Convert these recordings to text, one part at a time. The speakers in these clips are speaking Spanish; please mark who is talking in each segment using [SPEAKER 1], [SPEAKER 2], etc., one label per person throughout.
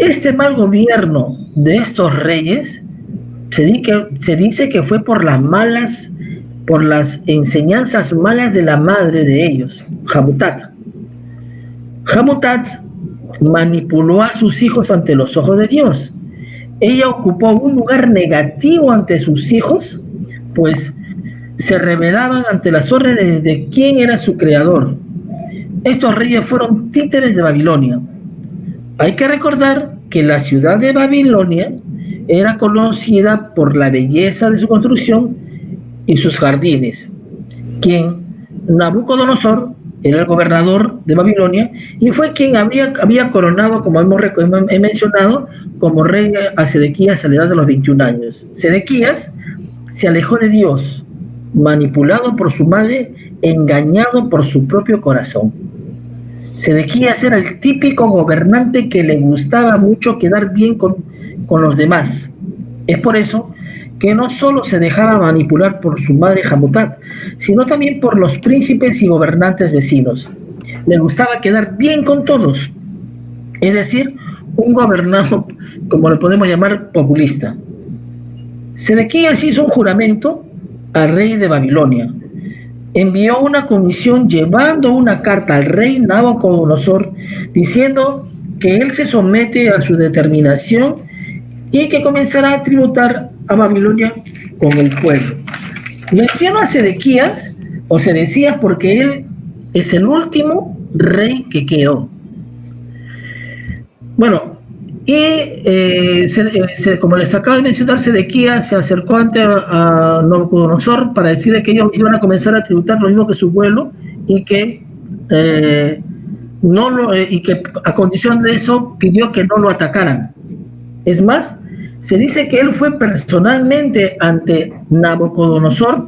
[SPEAKER 1] Este mal gobierno de estos reyes se dice que fue por por las enseñanzas malas de la madre de ellos, Hamutat. Hamutat manipuló a sus hijos ante los ojos de Dios. Ella ocupó un lugar negativo ante sus hijos, pues se rebelaban ante las órdenes de quién era su creador. Estos reyes fueron títeres de Babilonia. Hay que recordar que la ciudad de Babilonia era conocida por la belleza de su construcción y sus jardines, quien Nabucodonosor era el gobernador de Babilonia y fue quien había coronado, como he mencionado, como rey a Sedequías a la edad de los 21 años. Sedequías se alejó de Dios, manipulado por su madre, engañado por su propio corazón. Sedequías era el típico gobernante que le gustaba mucho quedar bien con los demás. Es por eso que no solo se dejaba manipular por su madre Hamutat, sino también por los príncipes y gobernantes vecinos. Le gustaba quedar bien con todos, es decir, un gobernado, como le podemos llamar, populista. Sedequías hizo un juramento al rey de Babilonia. Envió una comisión llevando una carta al rey Nabucodonosor diciendo que él se somete a su determinación y que comenzará a tributar a Babilonia con el pueblo. Menciono a Sedequías o Sedecías porque él es el último rey que quedó. Bueno, como les acabo de mencionar, Sedequías se acercó ante a Nabucodonosor para decirle que ellos iban a comenzar a tributar lo mismo que su pueblo y que a condición de eso pidió que no lo atacaran. Es más, se dice que él fue personalmente ante Nabucodonosor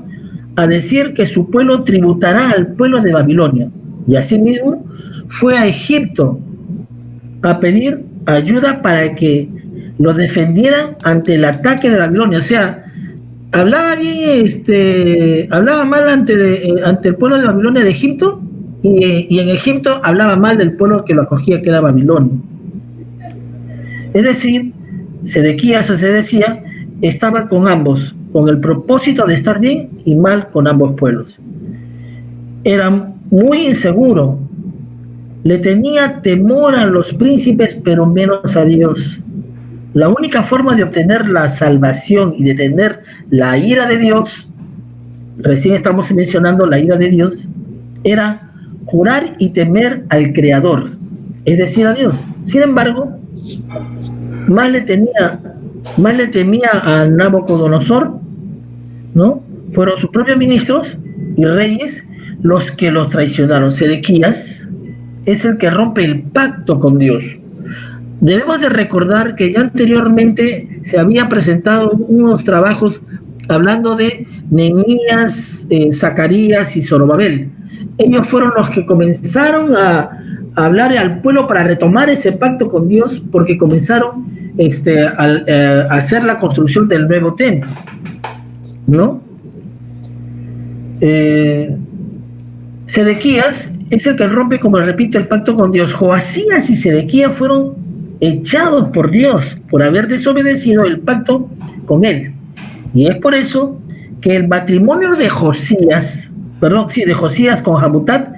[SPEAKER 1] a decir que su pueblo tributará al pueblo de Babilonia. Y asimismo fue a Egipto a pedir ayuda para que lo defendieran ante el ataque de Babilonia. O sea, hablaba mal ante el pueblo de Babilonia de Egipto y en Egipto hablaba mal del pueblo que lo acogía, que era Babilonia. Es decir, Sedequías o Sedecía estaba con ambos, con el propósito de estar bien y mal con ambos pueblos. Era muy inseguro, le tenía temor a los príncipes, pero menos a Dios. La única forma de obtener la salvación y detener la ira de Dios, recién estamos mencionando la ira de Dios, era jurar y temer al Creador, es decir, a Dios. Sin embargo, más le temía a Nabucodonosor, ¿no? Fueron sus propios ministros y reyes los que los traicionaron. Sedequías es el que rompe el pacto con Dios. Debemos de recordar que ya anteriormente se habían presentado unos trabajos hablando de Nehemías, Zacarías y Zorobabel. Ellos fueron los que comenzaron a hablar al pueblo para retomar ese pacto con Dios, porque comenzaron a hacer la construcción del nuevo templo, ¿no? Sedequías es el que rompe, como repito, el pacto con Dios. Joacías y Sedequías fueron echados por Dios por haber desobedecido el pacto con él. Y es por eso que el matrimonio de Josías con Hamutat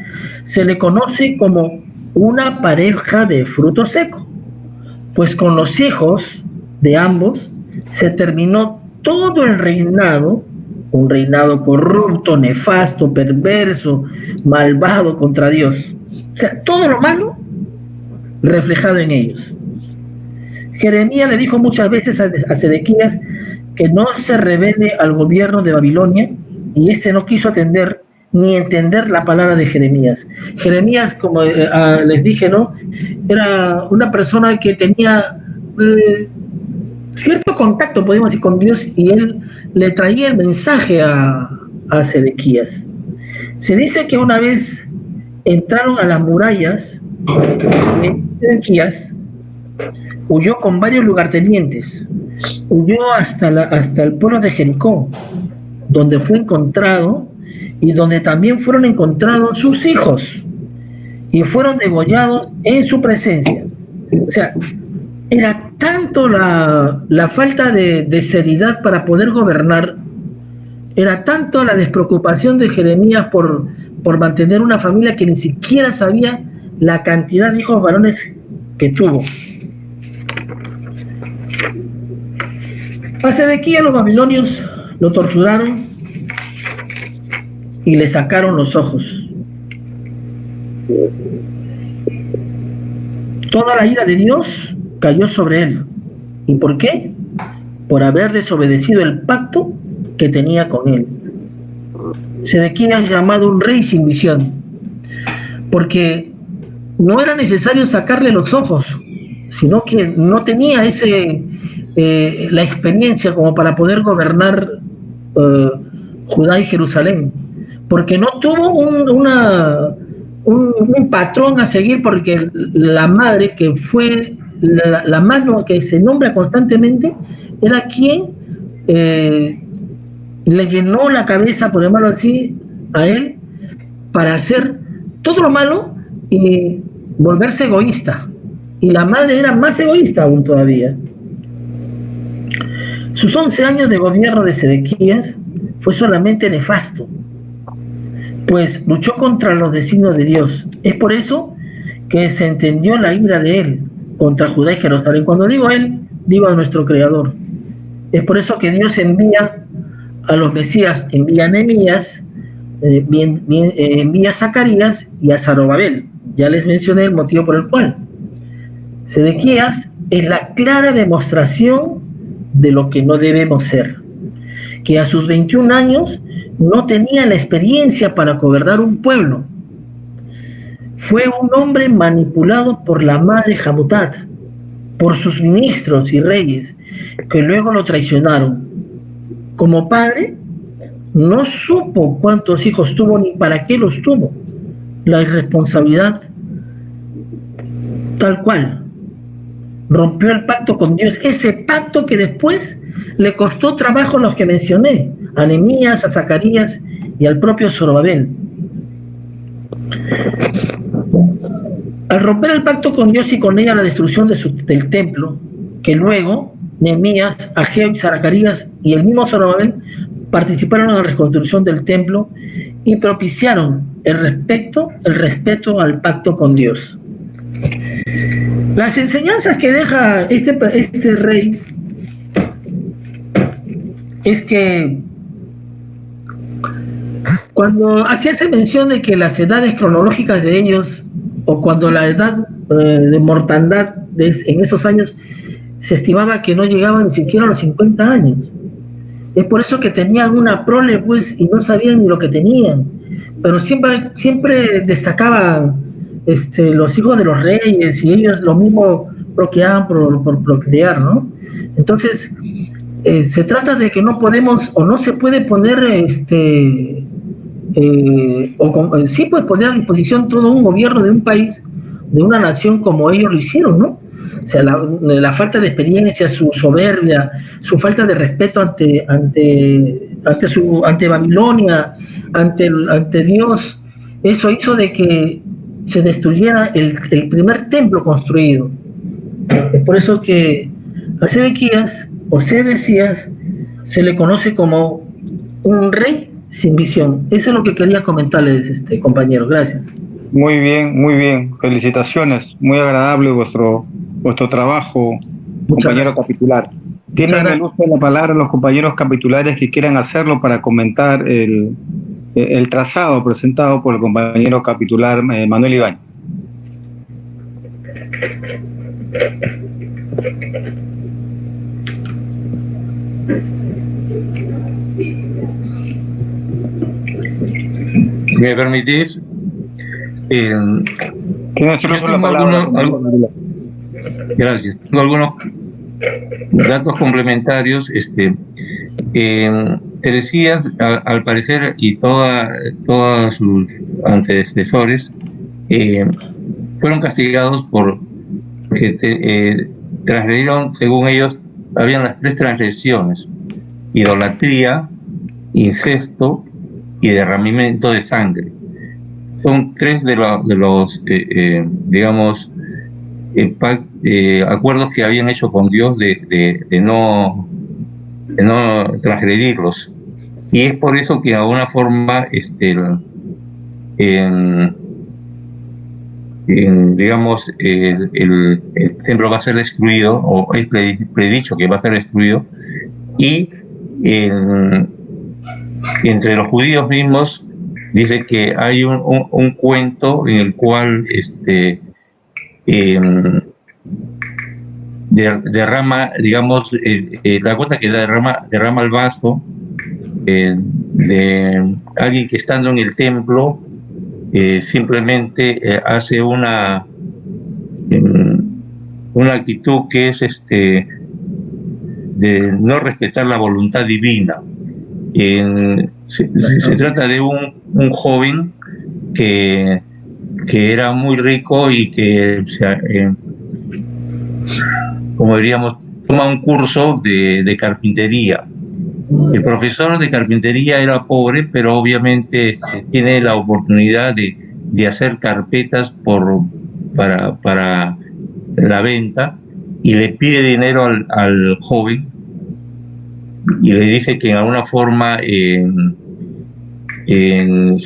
[SPEAKER 1] se le conoce como una pareja de fruto seco, pues con los hijos de ambos se terminó todo el reinado, un reinado corrupto, nefasto, perverso, malvado contra Dios. O sea, todo lo malo reflejado en ellos. Jeremías le dijo muchas veces a Sedequías que no se rebele al gobierno de Babilonia, y no quiso atender ni entender la palabra de Jeremías. Jeremías, como les dije, ¿no? Era una persona que tenía cierto contacto, podemos decir, con Dios, y él le traía el mensaje a Sedequías. Se dice que una vez entraron a las murallas, Sedequías huyó con varios lugartenientes, huyó hasta el pueblo de Jericó, donde fue encontrado y donde también fueron encontrados sus hijos y fueron degollados en su presencia. O sea, Era tanto la falta de seriedad para poder gobernar, era tanto la despreocupación de Jeremías por mantener una familia que ni siquiera sabía la cantidad de hijos varones que tuvo. A Sedequías los babilonios lo torturaron y le sacaron los ojos. Toda la ira de Dios cayó sobre él. ¿Y por qué? Por haber desobedecido el pacto que tenía con él. Sedequías es llamado un rey sin visión, porque no era necesario sacarle los ojos, sino que no tenía la experiencia como para poder gobernar Judá y Jerusalén, porque no tuvo un patrón a seguir, porque la madre, que fue la mano que se nombra constantemente, era quien le llenó la cabeza, por llamarlo así, a él, para hacer todo lo malo y volverse egoísta. Y la madre era más egoísta aún todavía. Sus 11 años de gobierno de Sedequías fue solamente nefasto, pues luchó contra los designios de Dios. Es por eso que se entendió la ira de él contra Judá y Jerusalén. Cuando digo él, digo a nuestro Creador. Es por eso que Dios envía a los Mesías, envía a Nehemías, envía a Zacarías y a Zorobabel. Ya les mencioné el motivo por el cual. Sedequías es la clara demostración de lo que no debemos ser, que a sus 21 años no tenía la experiencia para gobernar un pueblo. Fue un hombre manipulado por la madre Hamutat, por sus ministros y reyes, que luego lo traicionaron. Como padre, no supo cuántos hijos tuvo ni para qué los tuvo. La irresponsabilidad, tal cual, rompió el pacto con Dios, ese pacto que después le costó trabajo a los que mencioné, a Nehemías, a Zacarías y al propio Zorobabel. Al romper el pacto con Dios y con ella la destrucción del templo, que luego Nehemías, Ageo y Zacarías y el mismo Zorobabel participaron en la reconstrucción del templo y propiciaron el respeto al pacto con Dios. Las enseñanzas que deja este rey es que cuando hacía esa mención de que las edades cronológicas de ellos, o cuando la edad de mortandad en esos años se estimaba que no llegaban ni siquiera a los 50 años, es por eso que tenían una prole, pues, y no sabían ni lo que tenían, pero siempre destacaban los hijos de los reyes, y ellos lo mismo procreaban por procrear, ¿no? Entonces, se trata de que no podemos o no se puede poner sí, pues poner a disposición todo un gobierno de un país, de una nación, como ellos lo hicieron, ¿no? O sea, la falta de experiencia, su soberbia, su falta de respeto ante Babilonia, ante Dios, eso hizo de que se destruyera el primer templo construido. Es por eso que a Sedequías o Sedecías se le conoce como un rey sin visión. Eso es lo que quería comentarles, compañero. Gracias.
[SPEAKER 2] Muy bien. Felicitaciones. Muy agradable vuestro trabajo, compañero capitular. Tienen el uso de la palabra los compañeros capitulares que quieran hacerlo para comentar el trazado presentado por el compañero capitular Manuel Ibáñez.
[SPEAKER 3] Si me permitís, gracias. Tengo algunos datos complementarios. Teresías, al parecer, y todos sus antecesores fueron castigados porque transgredieron, según ellos, habían las 3 transgresiones: idolatría, incesto y derramamiento de sangre. Son 3 de los digamos, acuerdos que habían hecho con Dios de no transgredirlos. Y es por eso que de alguna forma digamos, el templo va a ser destruido, o es predicho que va a ser destruido, y entre los judíos mismos dice que hay un cuento en el cual derrama, digamos, la gota que derrama el vaso de alguien que estando en el templo simplemente hace una actitud que es de no respetar la voluntad divina. Se trata de un joven que era muy rico y que, como diríamos, toma un curso de carpintería. El profesor de carpintería era pobre, pero obviamente tiene la oportunidad de hacer carpetas para la venta, y le pide dinero al joven y le dice que en alguna forma si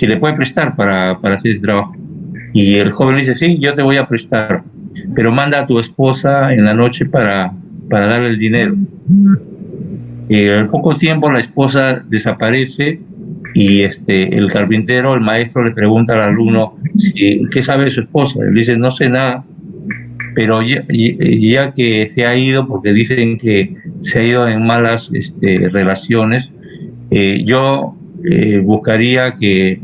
[SPEAKER 3] le puede prestar para hacer el trabajo. Y el joven le dice: sí, yo te voy a prestar, pero manda a tu esposa en la noche para darle el dinero. Al poco tiempo la esposa desaparece y el carpintero, el maestro, le pregunta al alumno qué sabe de su esposa. Él dice: no sé nada, pero ya que se ha ido, porque dicen que se ha ido en malas relaciones, yo buscaría que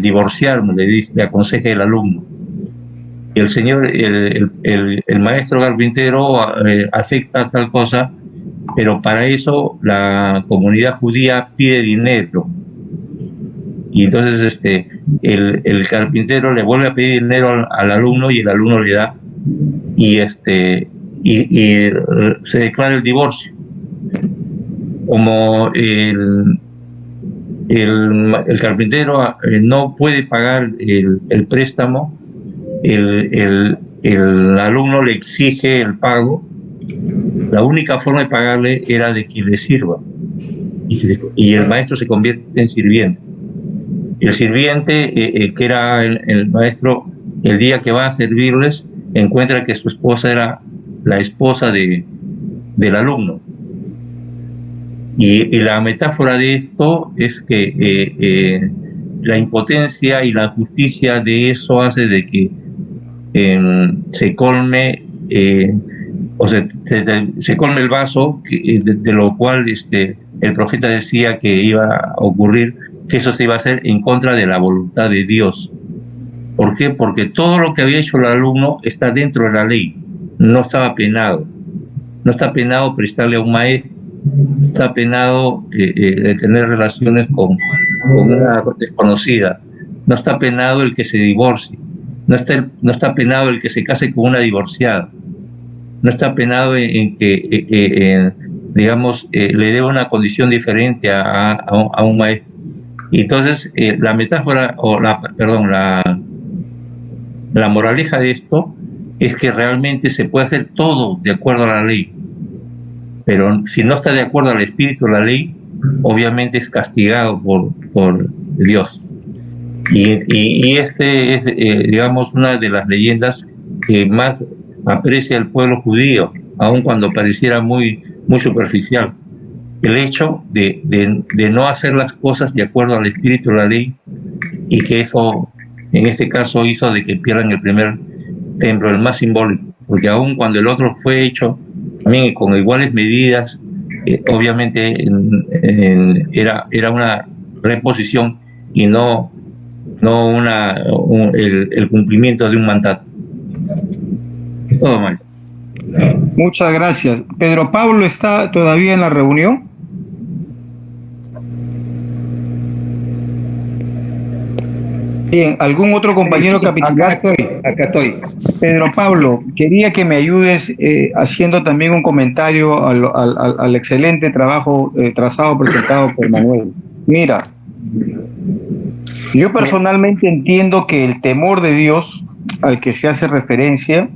[SPEAKER 3] divorciarme, le aconseja el alumno. Y el señor, el maestro carpintero acepta tal cosa, pero para eso la comunidad judía pide dinero. Y entonces el carpintero le vuelve a pedir dinero al alumno, y el alumno le da, y se declara el divorcio. Como el carpintero no puede pagar el préstamo, el alumno le exige el pago. La única forma de pagarle era de que le sirva, y el maestro se convierte en sirviente. El sirviente, que era el maestro, el día que va a servirles, encuentra que su esposa era la esposa del alumno. Y la metáfora de esto es que la impotencia y la justicia de eso hace de que se colme, se colme el vaso, de lo cual el profeta decía que iba a ocurrir, que eso se iba a hacer en contra de la voluntad de Dios. ¿Por qué? Porque todo lo que había hecho el alumno está dentro de la ley, no estaba penado. No está penado prestarle a un maestro, no está penado tener relaciones con una desconocida, no está penado el que se divorcie, no está penado el que se case con una divorciada, no está penado en que, digamos, le dé una condición diferente a un maestro. Y entonces la metáfora, la moraleja de esto es que realmente se puede hacer todo de acuerdo a la ley, pero si no está de acuerdo al espíritu de la ley, obviamente es castigado por Dios. Y es, digamos, una de las leyendas que más aprecia el pueblo judío, aun cuando pareciera muy superficial. El hecho de no hacer las cosas de acuerdo al espíritu de la ley, y que eso, en este caso, hizo de que pierdan el primer templo, el más simbólico, porque aun cuando el otro fue hecho también con iguales medidas, obviamente era una reposición y no el cumplimiento de un mandato. Es todo, maestro.
[SPEAKER 2] Muchas gracias. Pedro Pablo está todavía en la reunión. Bien, ¿algún otro compañero capitular?
[SPEAKER 4] Acá estoy.
[SPEAKER 2] Pedro Pablo, quería que me ayudes haciendo también un comentario al excelente trabajo trazado presentado por Manuel. Mira, yo personalmente entiendo que el temor de Dios al que se hace referencia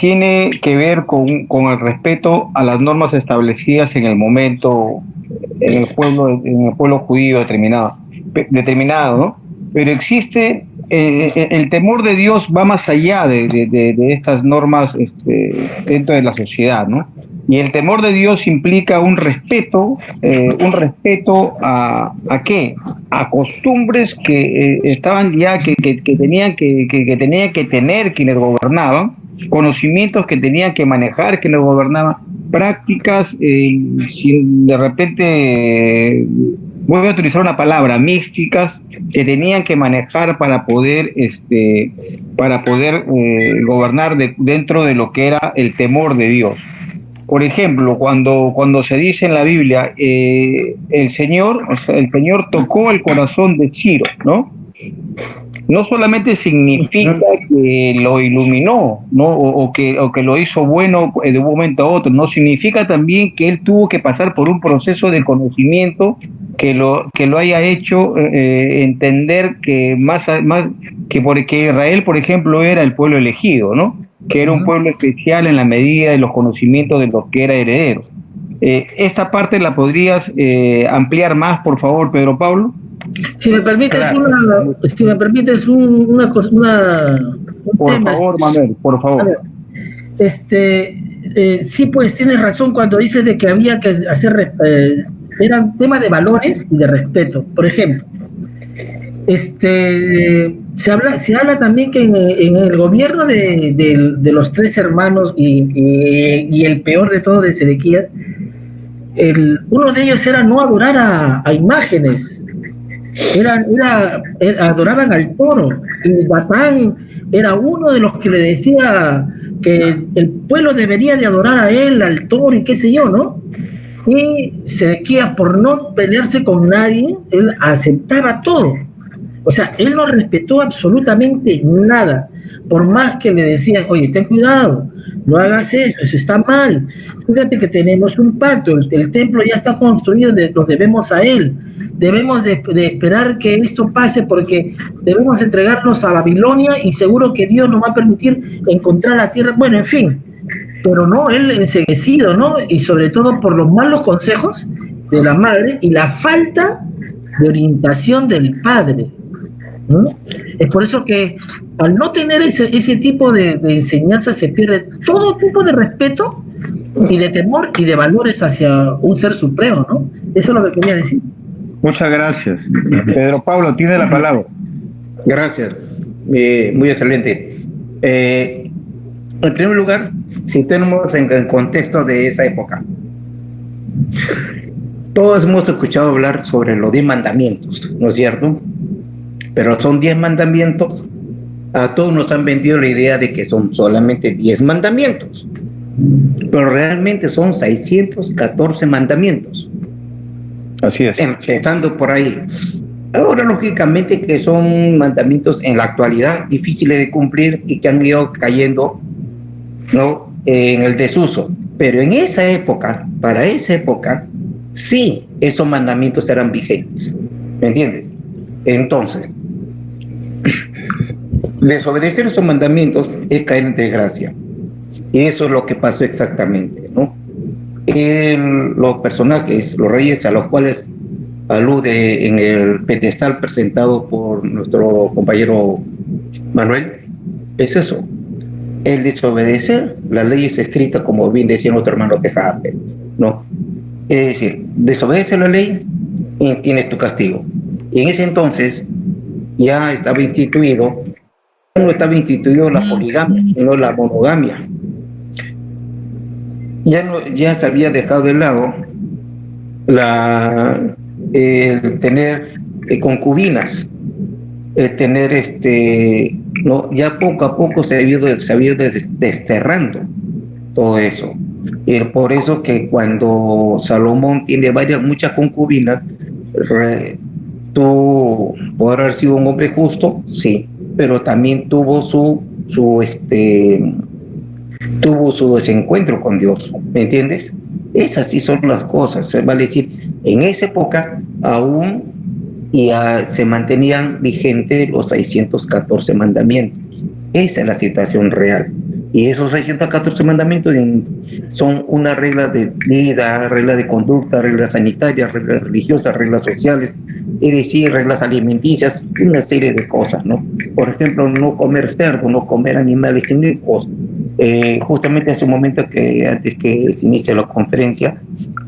[SPEAKER 2] tiene que ver con el respeto a las normas establecidas en el momento en el pueblo judío determinado, ¿no? Pero existe el temor de Dios va más allá de estas normas dentro de la sociedad, ¿no? Y el temor de Dios implica un respeto ¿a qué? A costumbres que estaban ya, que tenían que tener quienes gobernaban, conocimientos que tenían que manejar quienes gobernaban, prácticas, de repente, voy a utilizar una palabra, místicas, que tenían que manejar para poder gobernar dentro de lo que era el temor de Dios. Por ejemplo, cuando se dice en la Biblia, el Señor tocó el corazón de Ciro, ¿no? No solamente significa que lo iluminó, ¿no? o que lo hizo bueno de un momento a otro, no significa también que él tuvo que pasar por un proceso de conocimiento que lo haya hecho entender que porque Israel, por ejemplo, era el pueblo elegido, ¿no? Que era un pueblo especial en la medida de los conocimientos de los que era heredero. Esta parte la podrías ampliar más, por favor, Pedro Pablo.
[SPEAKER 1] Si me permites, claro. Una cosa,
[SPEAKER 2] por tema. Favor, Manuel, por favor.
[SPEAKER 1] Sí, pues tienes razón cuando dices de que había que hacer, eran temas de valores y de respeto. Por ejemplo, se habla también que en el gobierno de los tres hermanos y el peor de todo de Sedequías, uno de ellos era no adorar a imágenes. Adoraban al toro, y Batán era uno de los que le decía que el pueblo debería de adorar a él, al toro y qué sé yo, ¿no? Y Sedequías, por no pelearse con nadie, él aceptaba todo. O sea, él no respetó absolutamente nada, por más que le decían, oye, ten cuidado, no hagas eso está mal, fíjate que tenemos un pacto, el templo ya está construido, nos debemos a él, debemos de esperar que esto pase porque debemos entregarnos a Babilonia y seguro que Dios nos va a permitir encontrar la tierra, bueno, en fin, pero no, él enceguecido, ¿no? Y sobre todo por los malos consejos de la madre y la falta de orientación del padre, ¿no? Es por eso que al no tener ese tipo de enseñanza se pierde todo tipo de respeto y de temor y de valores hacia un ser supremo, ¿no? Eso es lo que quería decir.
[SPEAKER 2] Muchas gracias. Pedro Pablo, tiene la palabra.
[SPEAKER 4] Gracias. Muy excelente. En primer lugar, situémonos en el contexto de esa época. Todos hemos escuchado hablar sobre los 10 mandamientos, ¿no es cierto? Pero son 10 mandamientos. A todos nos han vendido la idea de que son solamente 10 mandamientos. Pero realmente son 614 mandamientos.
[SPEAKER 2] Así es.
[SPEAKER 4] Empezando por ahí. Ahora, lógicamente, que son mandamientos en la actualidad difíciles de cumplir y que han ido cayendo, ¿no?, en el desuso. Pero en esa época, para esa época, sí, esos mandamientos eran vigentes. ¿Me entiendes? Entonces, desobedecer esos mandamientos es caer en desgracia. Y eso es lo que pasó exactamente, ¿no? Los personajes, los reyes a los cuales alude en el pedestal presentado por nuestro compañero Manuel, es eso, el desobedecer las leyes escritas, como bien decía nuestro hermano Tejape, ¿no? Es decir, desobedece la ley y tienes tu castigo. Y en ese entonces ya estaba instituido, no estaba instituido la poligamia, sino la monogamia. Ya se había dejado de lado el tener concubinas, el tener no, ya poco a poco se ha ido desterrando todo eso. Y por eso que cuando Salomón tiene muchas concubinas, tú podrás haber sido un hombre justo, sí, pero también tuvo su desencuentro con Dios, ¿me entiendes? Esas sí son las cosas, vale decir, en esa época aún se mantenían vigentes los 614 mandamientos. Esa es la situación real. Y esos 614 mandamientos son una regla de vida, regla de conducta, reglas sanitarias, reglas religiosas, reglas sociales, es decir, reglas alimenticias, una serie de cosas, ¿no? Por ejemplo, no comer cerdo, no comer animales inocuos. Justamente hace un momento que antes que se inicie la conferencia,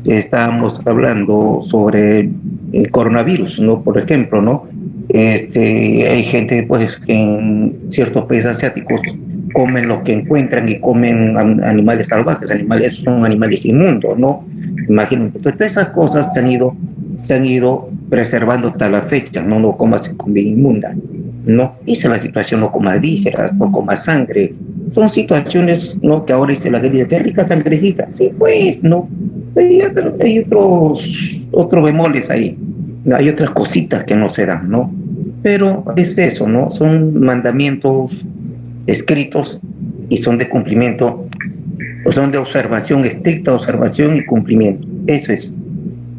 [SPEAKER 4] estábamos hablando sobre el coronavirus, ¿no? Por ejemplo, ¿no? Hay gente, pues, que en ciertos países asiáticos comen lo que encuentran y comen animales salvajes, son animales inmundos, ¿no? Imagínate. Entonces, todas esas cosas se han ido preservando hasta la fecha, ¿no? No comas comida inmunda, ¿no? Esa es la situación, no comas vísceras, no comas sangre. Son situaciones, ¿no? Que ahora dice la gente, qué rica sangrecita. Sí, pues, ¿no? Hay otros bemoles ahí. Hay otras cositas que no se dan, ¿no? Pero es eso, ¿no? Son mandamientos escritos y son de cumplimiento, o son de observación, estricta observación y cumplimiento. Eso es.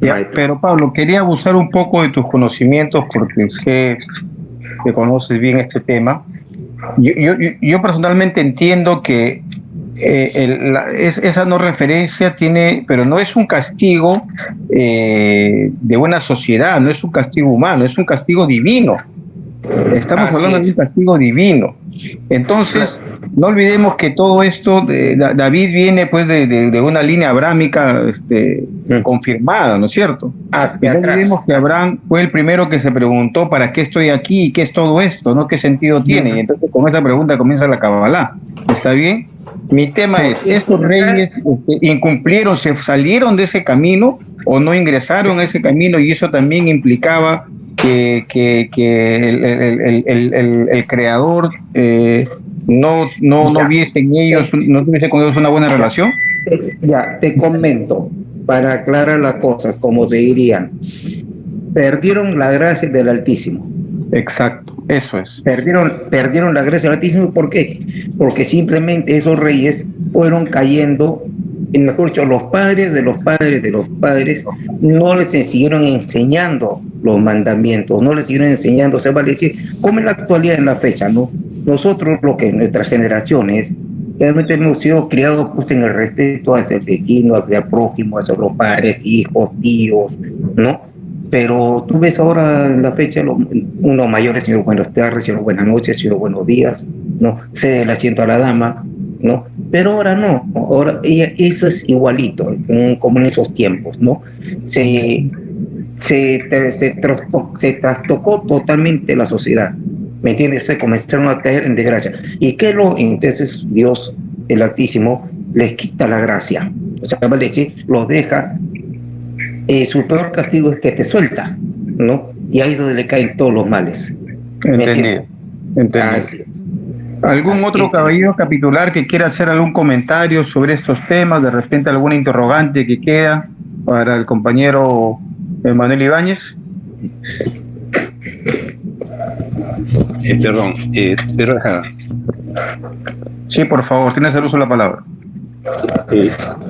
[SPEAKER 2] Ya, pero Pablo, quería abusar un poco de tus conocimientos porque sé que conoces bien este tema. Yo personalmente entiendo que esa no referencia tiene, pero no es un castigo de una sociedad, no es un castigo humano, es un castigo divino. Estamos hablando de un castigo divino. Entonces, no olvidemos que todo esto, David viene pues de una línea abrámica confirmada, ¿no es cierto? Y no olvidemos que Abraham fue el primero que se preguntó ¿para qué estoy aquí y qué es todo esto? ¿No? ¿Qué sentido tiene? Y entonces con esta pregunta comienza la Cabalá. ¿Está bien? Mi tema es, ¿estos reyes incumplieron, se salieron de ese camino o no ingresaron a ese camino? Y eso también implicaba que el creador no viese en ellos, no tuviese con ellos una buena relación.
[SPEAKER 4] Ya, te comento, para aclarar las cosas, como se dirían, perdieron la gracia del Altísimo.
[SPEAKER 2] Exacto, eso es.
[SPEAKER 4] Perdieron la gracia del Altísimo, ¿por qué? Porque simplemente esos reyes fueron cayendo, mejor dicho, los padres de los padres de los padres no les siguieron enseñando los mandamientos, no les siguieron enseñando, se vale decir, como en la actualidad, en la fecha, ¿no? Nosotros, lo que es nuestras generaciones, realmente hemos sido criados pues en el respeto hacia el vecino, hacia el prójimo, hacia los padres, hijos, tíos, ¿no? Pero tú ves ahora en la fecha, unos mayores, señor buenas tardes, señor buenas noches, señor buenos días, ¿no? Cede el asiento a la dama, ¿no? Pero ahora no, ahora eso es igualito, como en esos tiempos, ¿no? Se trastocó totalmente la sociedad, ¿me entiendes? Se comenzaron a caer en desgracia. Entonces Dios, el Altísimo, les quita la gracia. O sea, vale decir, los deja. Su peor castigo es que te suelta, ¿no? Y ahí es donde le caen todos los males.
[SPEAKER 2] Entendido.
[SPEAKER 4] Así es.
[SPEAKER 2] ¿Algún otro caballero capitular que quiera hacer algún comentario sobre estos temas? De repente alguna interrogante que queda para el compañero Manuel Ibáñez.
[SPEAKER 5] Perdón, Pedro Tejada.
[SPEAKER 2] Sí, por favor, tienes el uso de la palabra.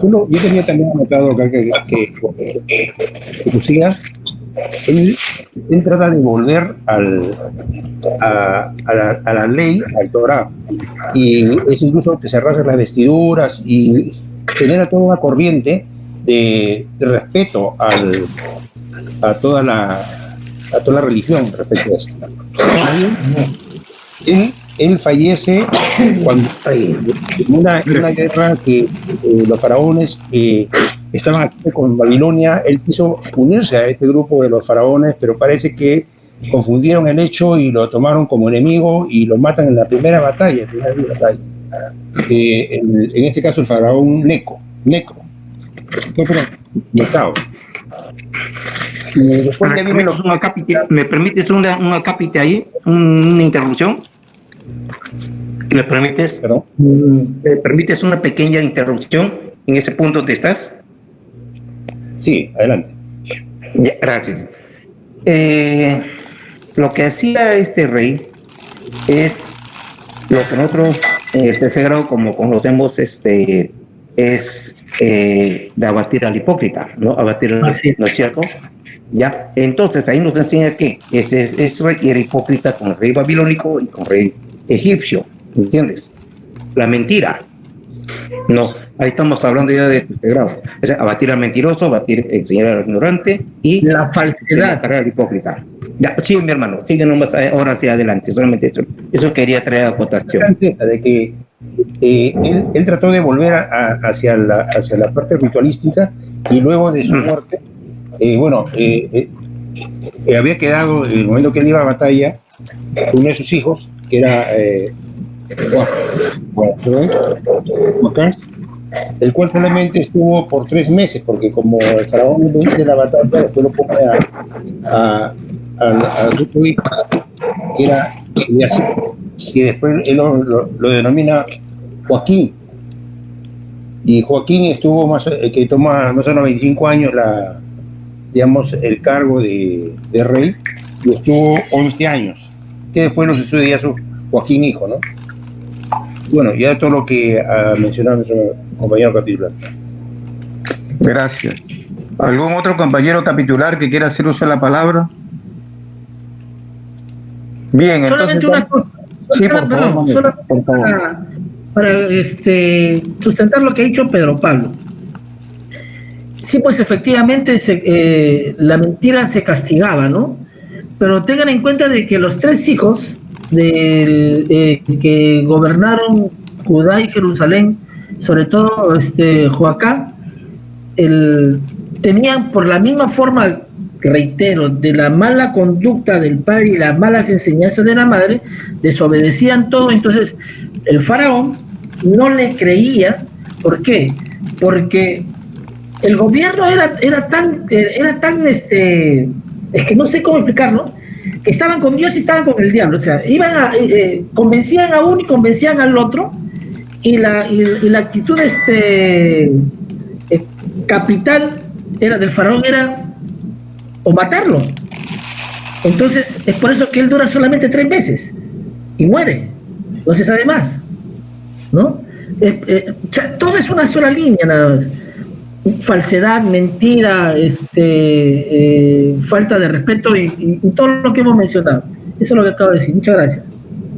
[SPEAKER 5] Yo tenía también anotado acá que Lucía, él trata de volver a la ley, al Torah, y es incluso que se rasgan las vestiduras y genera toda una corriente de respeto a toda la religión respecto a esto. Él fallece cuando en una guerra que los faraones estaban aquí con Babilonia. Él quiso unirse a este grupo de los faraones, pero parece que confundieron el hecho y lo tomaron como enemigo y lo matan en la primera batalla. En este caso el faraón Neco.
[SPEAKER 4] ¿Me permites una cápita ahí? ¿Una interrupción? ¿Me permites?
[SPEAKER 5] ¿Perdón?
[SPEAKER 4] ¿Me permites una pequeña interrupción en ese punto donde estás?
[SPEAKER 5] Sí, adelante.
[SPEAKER 4] Ya, gracias. Lo que hacía este rey es lo que nosotros en el tercer grado, como conocemos, es de abatir al hipócrita, ¿no? Abatir, ¿no es cierto? Ya, entonces ahí nos enseña que ese rey era hipócrita con el rey babilónico y con el rey egipcio, ¿entiendes? La mentira, No, ahí estamos hablando ya de grado. O sea, abatir al mentiroso, enseñar al ignorante y
[SPEAKER 1] La falsedad.
[SPEAKER 4] al hipócrita. Ya, sigue mi hermano, sigue nomás, ahora hacia adelante, solamente eso quería traer a votación.
[SPEAKER 5] De que él trató de volver hacia la parte ritualística y luego de su muerte, había quedado, en el momento que él iba a batalla, uno de sus hijos, que era Juan, el cual solamente estuvo por 3 meses, porque como el faraón de la batalla, después lo pone al grupo hijo, que era así, y después él lo denomina Joaquín. Y Joaquín estuvo que toma más o menos 25 años el cargo de rey, y estuvo 11 años, que después lo sucede a su Joaquín hijo, ¿no? Bueno, ya todo lo que ha mencionado nuestro compañero capitular.
[SPEAKER 2] Gracias. ¿Algún otro compañero capitular que quiera hacer uso de la palabra? Bien,
[SPEAKER 1] solamente
[SPEAKER 2] entonces,
[SPEAKER 1] una cosa.
[SPEAKER 2] Sí, por favor,
[SPEAKER 1] Para sustentar lo que ha dicho Pedro Pablo. Sí, pues efectivamente la mentira se castigaba, ¿no? Pero tengan en cuenta de que los 3 hijos que gobernaron Judá y Jerusalén, sobre todo Joacá, tenían por la misma forma, reitero, de la mala conducta del padre y las malas enseñanzas de la madre, desobedecían todo. Entonces el faraón no le creía. ¿Por qué? Porque el gobierno era tan es que no sé cómo explicarlo, que estaban con Dios y estaban con el diablo. O sea, convencían a uno y convencían al otro, y la actitud capital del faraón era o matarlo. Entonces es por eso que él dura solamente 3 meses y muere, no se sabe más, ¿no? O sea, todo es una sola línea nada más: falsedad, mentira, falta de respeto y todo lo que hemos mencionado. Eso es lo que acabo de decir. Muchas gracias.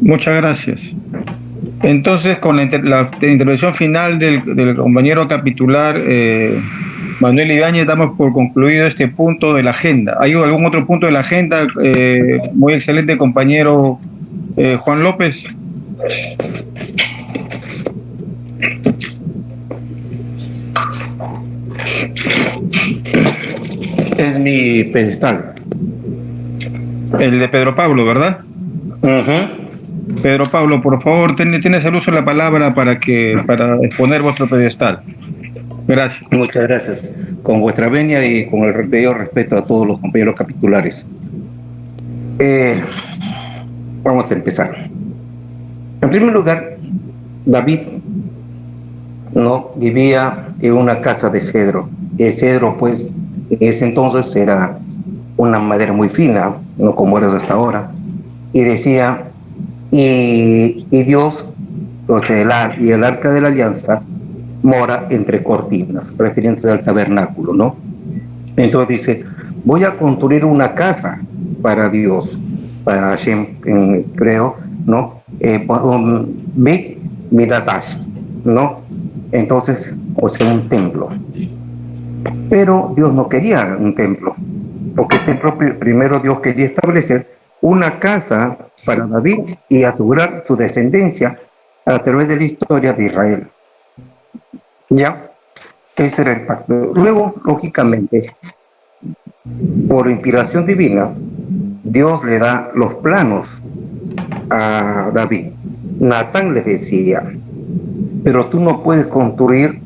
[SPEAKER 2] Muchas gracias. Entonces, con la intervención final del compañero capitular Manuel Ibáñez, damos por concluido este punto de la agenda. ¿Hay algún otro punto de la agenda? Muy excelente, compañero Juan López.
[SPEAKER 4] Es mi pedestal.
[SPEAKER 2] El de Pedro Pablo, ¿verdad? Pedro Pablo, por favor, tienes el uso de la palabra para exponer vuestro pedestal. Gracias.
[SPEAKER 4] Muchas gracias. Con vuestra venia y con el debido respeto a todos los compañeros capitulares. Vamos a empezar. En primer lugar, David no vivía en una casa de cedro. El cedro, pues, en ese entonces era una madera muy fina, no como eres hasta ahora. Y decía, y Dios, o sea, el arca de la alianza, mora entre cortinas, refiriéndose al tabernáculo, ¿no? Entonces dice, voy a construir una casa para Dios, para Hashem, creo, ¿no? Beit Midadash, ¿no? Entonces, o sea, un templo. Pero Dios no quería un templo, porque el templo primero Dios quería establecer una casa para David y asegurar su descendencia a través de la historia de Israel. ¿Ya? Ese era el pacto. Luego, lógicamente, por inspiración divina, Dios le da los planos a David. Natán le decía, pero tú no puedes construir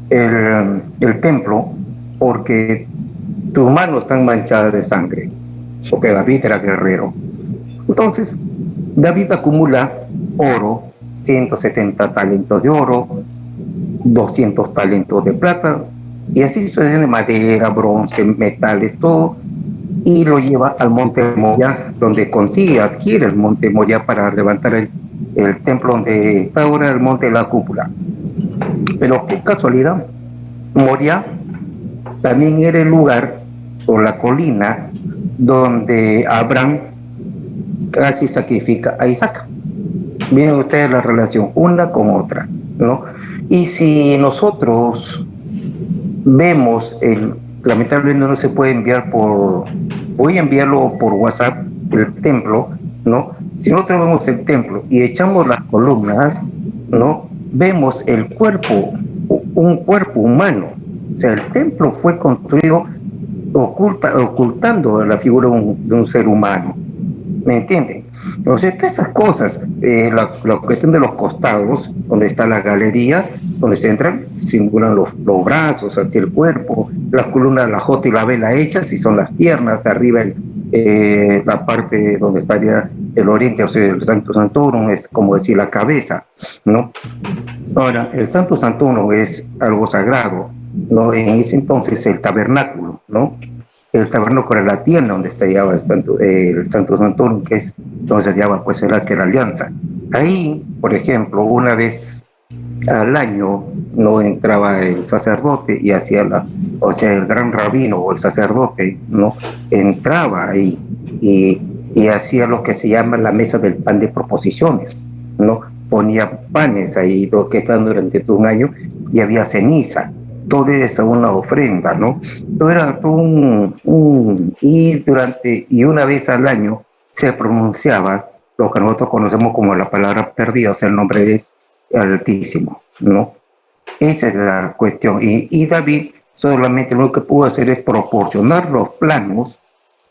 [SPEAKER 4] el templo porque tus manos están manchadas de sangre, porque David era guerrero. Entonces, David acumula oro, 170 talentos de oro, 200 talentos de plata, y así sucede de madera, bronce, metales, todo, y lo lleva al monte Moriah, donde adquiere el monte Moriah para levantar el templo donde está ahora el monte de la cúpula. Pero qué casualidad, Moriah también era el lugar o la colina donde Abraham casi sacrifica a Isaac. Miren ustedes la relación una con otra, ¿no? Y si nosotros vemos lamentablemente no se puede enviar voy a enviarlo por WhatsApp, el templo, ¿no? Si nosotros vemos el templo y echamos las columnas, ¿no? Vemos el cuerpo, un cuerpo humano. O sea, el templo fue construido ocultando la figura de un ser humano. ¿Me entienden? Entonces, todas esas cosas, la cuestión de los costados, donde están las galerías, donde se entran, simulan los brazos hacia el cuerpo, las columnas, la J y la B, la hechas, y son las piernas, arriba la parte donde estaría el oriente, o sea, el Santo Santorum, es como decir la cabeza, ¿no? Ahora, el Santo Santorum es algo sagrado, ¿no? En ese entonces el tabernáculo, ¿no? El tabernáculo era la tienda donde se hallaba el Santo Santorum, que es donde se hallaba pues el Arca de la Alianza. Ahí, por ejemplo, una vez al año no entraba el sacerdote y hacía el gran rabino o el sacerdote, ¿no? Entraba ahí y hacía lo que se llama la mesa del pan de proposiciones, ¿no? Ponía panes ahí que estaban durante todo un año y había ceniza. Todo es una ofrenda, ¿no? Todo era y una vez al año se pronunciaba lo que nosotros conocemos como la palabra perdida, o sea, el nombre de Altísimo, ¿no? Esa es la cuestión. Y David solamente lo que pudo hacer es proporcionar los planos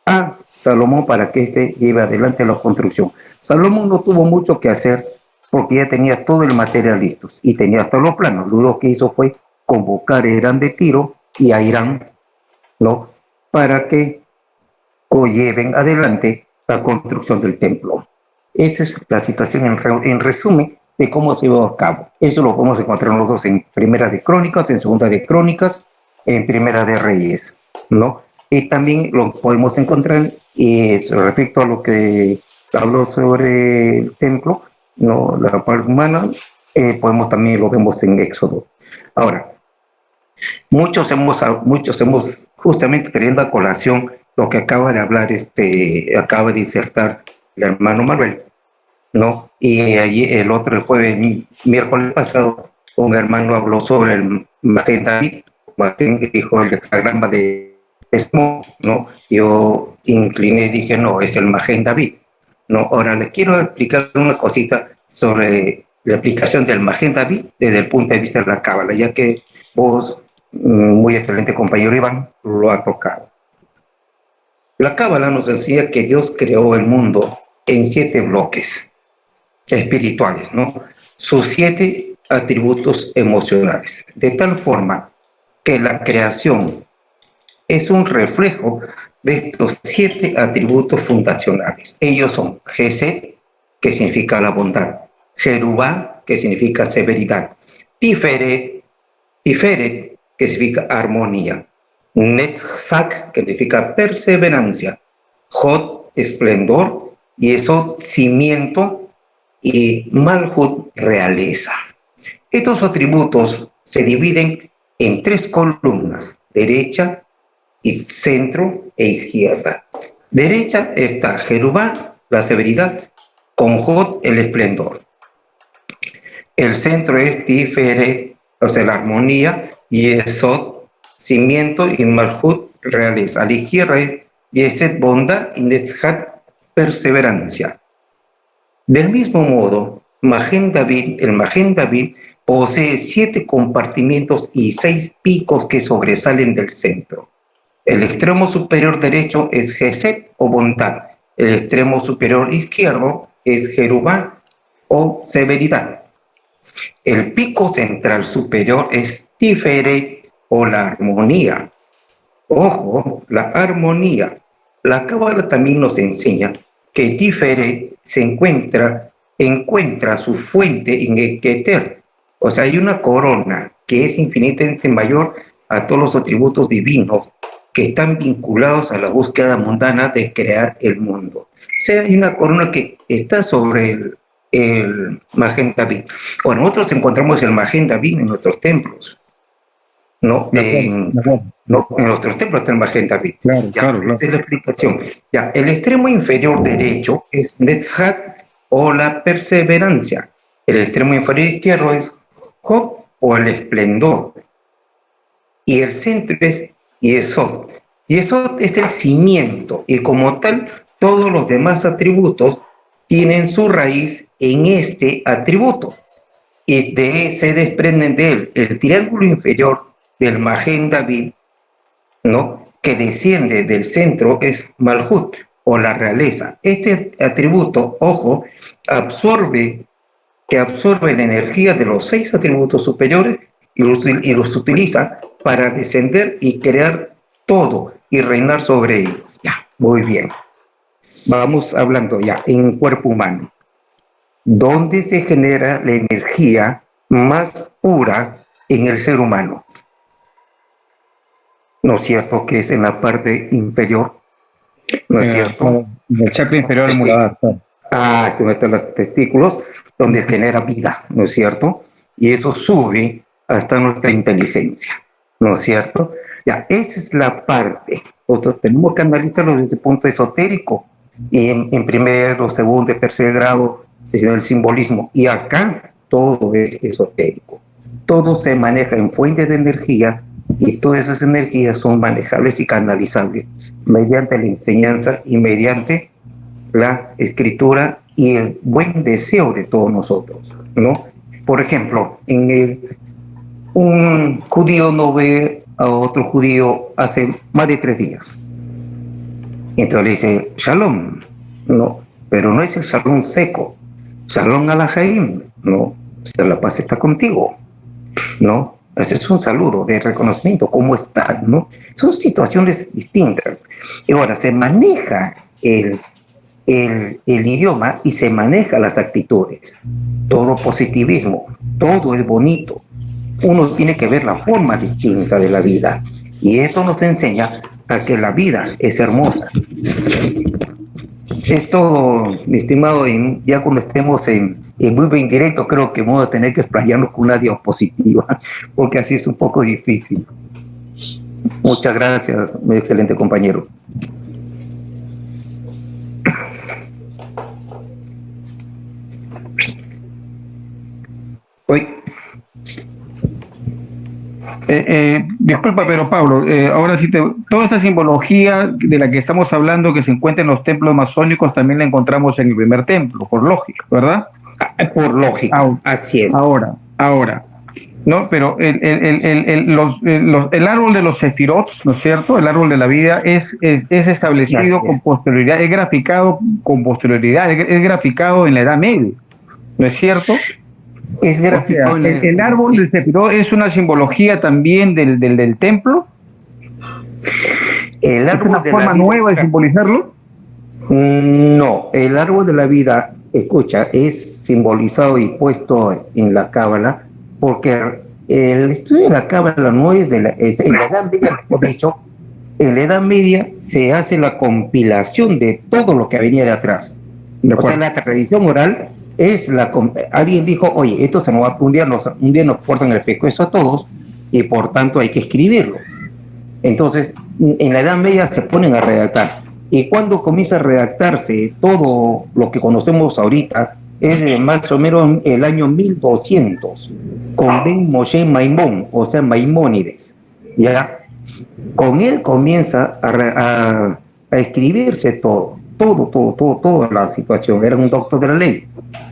[SPEAKER 4] a Salomón para que éste lleve adelante la construcción. Salomón no tuvo mucho que hacer porque ya tenía todo el material listo y tenía hasta los planos. Lo único que hizo fue convocar a Irán de Tiro y a Irán, ¿no? Para que lleven adelante la construcción del templo. Esa es la situación en resumen de cómo se llevó a cabo. Eso lo podemos encontrar los dos en Primera de Crónicas, en Segunda de Crónicas, en Primera de Reyes, ¿no? Y también lo podemos encontrar respecto a lo que habló sobre el templo, ¿no? La parte humana, también lo vemos en Éxodo. Ahora, muchos hemos justamente teniendo a colación lo que acaba de hablar, acaba de disertar el hermano Manuel, ¿no? Y allí el miércoles pasado, un hermano habló sobre el Magén David, que dijo el hexagrama de Esmo, ¿no? Yo incliné y dije, no, es el Magén David, ¿no? Ahora le quiero explicar una cosita sobre la aplicación del Magén David desde el punto de vista de la Cábala, ya que vos, muy excelente compañero Iván, lo ha tocado. La Cábala nos enseña que Dios creó el mundo en 7 bloques espirituales, ¿no? Sus 7 atributos emocionales, de tal forma que la creación es un reflejo de estos 7 atributos fundacionales. Ellos son Gesed, que significa la bondad, Jerubá, que significa severidad, Tiferet, que significa armonía, Netzach, que significa perseverancia, Jod, esplendor, y eso, cimiento, y Malhut, realeza. Estos atributos se dividen en 3 columnas, derecha, y centro e izquierda. Derecha está Jerubá, la severidad, con Jod, el esplendor. El centro es Tiferet, o sea, la armonía, y Esod, cimiento, y Malhut, realeza. A la izquierda es Yesed, bondad, y Netzhat, perseverancia. Del mismo modo, el Magén David posee 7 compartimientos y 6 picos que sobresalen del centro. El extremo superior derecho es Gesed o bondad. El extremo superior izquierdo es Jerubá o severidad. El pico central superior es Tiferet o la armonía. Ojo, la armonía. La Cábala también nos enseña que Tiferet encuentra su fuente en el Keter. O sea, hay una corona que es infinitamente mayor a todos los atributos divinos que están vinculados a la búsqueda mundana de crear el mundo. O sea, hay una corona que está sobre el Magén David. Bueno, nosotros encontramos el Magén David en nuestros templos, ¿no? En nuestros templos está el Magén David. Claro. Esa es la explicación. Ya, el extremo inferior derecho es Netzhat o la perseverancia. El extremo inferior izquierdo es Job o el esplendor. Y el centro es Yesod. Yesod es el cimiento y como tal todos los demás atributos tienen su raíz en este atributo. Y se desprenden de él el triángulo inferior del Magen David, ¿no?, que desciende del centro, es Malhut o la realeza. Este atributo, ojo, absorbe la energía de los 6 atributos superiores y los utiliza para descender y crear todo y reinar sobre ellos. Ya, muy bien. Vamos hablando ya en cuerpo humano. ¿Dónde se genera la energía más pura en el ser humano? ¿No es cierto que es en la parte inferior? ¿No es cierto?
[SPEAKER 2] El chakra inferior del Muladhara.
[SPEAKER 4] Es donde están los testículos, donde genera vida, ¿no es cierto? Y eso sube hasta nuestra inteligencia, ¿no es cierto? Ya, esa es la parte. Nosotros tenemos que analizarlo desde el punto esotérico. Y en primero, segundo, tercer grado se da el simbolismo. Y acá todo es esotérico. Todo se maneja en fuentes de energía y todas esas energías son manejables y canalizables mediante la enseñanza y mediante la escritura y el buen deseo de todos nosotros, ¿no? Por ejemplo, un judío no ve a otro judío hace más de 3 días. Entonces le dice, Shalom, ¿no? Pero no es el Shalom seco, Shalom alajaim, ¿no? O sea, la paz está contigo, ¿no? Ese es un saludo de reconocimiento, ¿cómo estás?, ¿no? Son situaciones distintas. Y ahora se maneja el idioma y se maneja las actitudes. Todo positivismo, todo es bonito. Uno tiene que ver la forma distinta de la vida. Y esto nos enseña a que la vida es hermosa. Esto, mi estimado, ya cuando estemos en muy en directo, creo que vamos a tener que explayarnos con una diapositiva, porque así es un poco difícil. Muchas gracias, mi excelente compañero. Hoy.
[SPEAKER 2] Disculpa, pero Pablo, ahora sí, toda esta simbología de la que estamos hablando que se encuentra en los templos masónicos también la encontramos en el primer templo, por lógica, ¿verdad?
[SPEAKER 4] Por lógica, así es.
[SPEAKER 2] Ahora, ¿no? Pero el árbol de los sefirot, ¿no es cierto? El árbol de la vida es establecido con posterioridad, es graficado con posterioridad, es graficado en la Edad Media, ¿no es cierto?
[SPEAKER 4] Es graficado.
[SPEAKER 2] O sea, el árbol del sefirot es una simbología también del templo.
[SPEAKER 4] El árbol
[SPEAKER 2] ¿Es una
[SPEAKER 4] de
[SPEAKER 2] forma
[SPEAKER 4] la vida
[SPEAKER 2] nueva de simbolizarlo?
[SPEAKER 4] No, el árbol de la vida, escucha, es simbolizado y puesto en la Cábala, porque el estudio de la Cábala no es en la Edad Media, mejor dicho, en la Edad Media se hace la compilación de todo lo que venía de atrás. O sea, la tradición oral es alguien dijo, oye, esto se nos va, un día nos cortan el pescuezo a todos y por tanto hay que escribirlo. Entonces, en la Edad Media se ponen a redactar. Y cuando comienza a redactarse todo lo que conocemos ahorita, es más o menos el año 1200, con Ben Moshe Maimón, o sea, Maimónides. ¿Ya? Con él comienza a escribirse toda la situación. Era un doctor de la ley,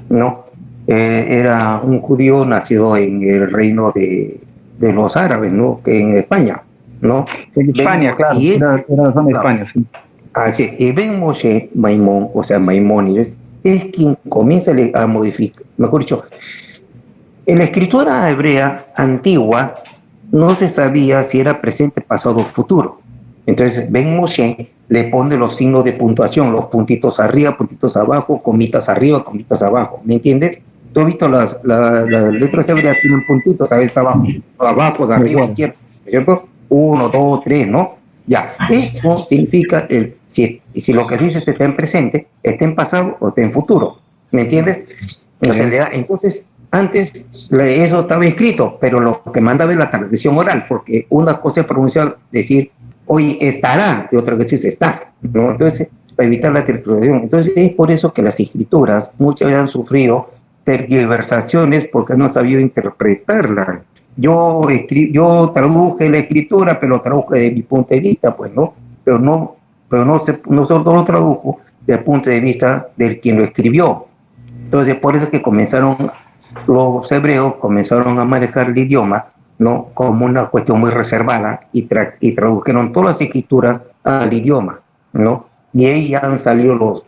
[SPEAKER 4] ¿no? Era un judío nacido en el reino de los árabes, ¿no? Que en España, ¿no?
[SPEAKER 2] En España, claro. Era la zona de España, sí.
[SPEAKER 4] Así, y Ben Moshe Maimón, o sea, Maimónides, es quien comienza a modificar, mejor dicho, en la escritura hebrea antigua no se sabía si era presente, pasado o futuro. Entonces, Ben Moshe le pone los signos de puntuación, los puntitos arriba, puntitos abajo, comitas arriba, comitas abajo, ¿me entiendes? Tú has visto las letras hebreas tienen puntitos, a veces abajo, arriba, izquierda, ¿cierto? 1, 2, 3, ¿no? Ya, esto significa si lo que dice está en presente, está en pasado o está en futuro, ¿me entiendes? Entonces, antes eso estaba escrito, pero lo que mandaba es la tradición oral, porque una cosa es pronunciar, decir, oye, estará, y otra cosa es está, ¿no? Entonces, para evitar la tergiversación. Entonces, es por eso que las escrituras muchas veces han sufrido tergiversaciones porque no han sabido interpretar yo traduje la escritura, pero lo traduje desde mi punto de vista, pues, ¿no? Pero no solo lo tradujo desde el punto de vista del quien lo escribió. Entonces, por eso que los hebreos comenzaron a manejar el idioma, ¿no? Como una cuestión muy reservada y tradujeron todas las escrituras al idioma, ¿no? Y ahí han salido los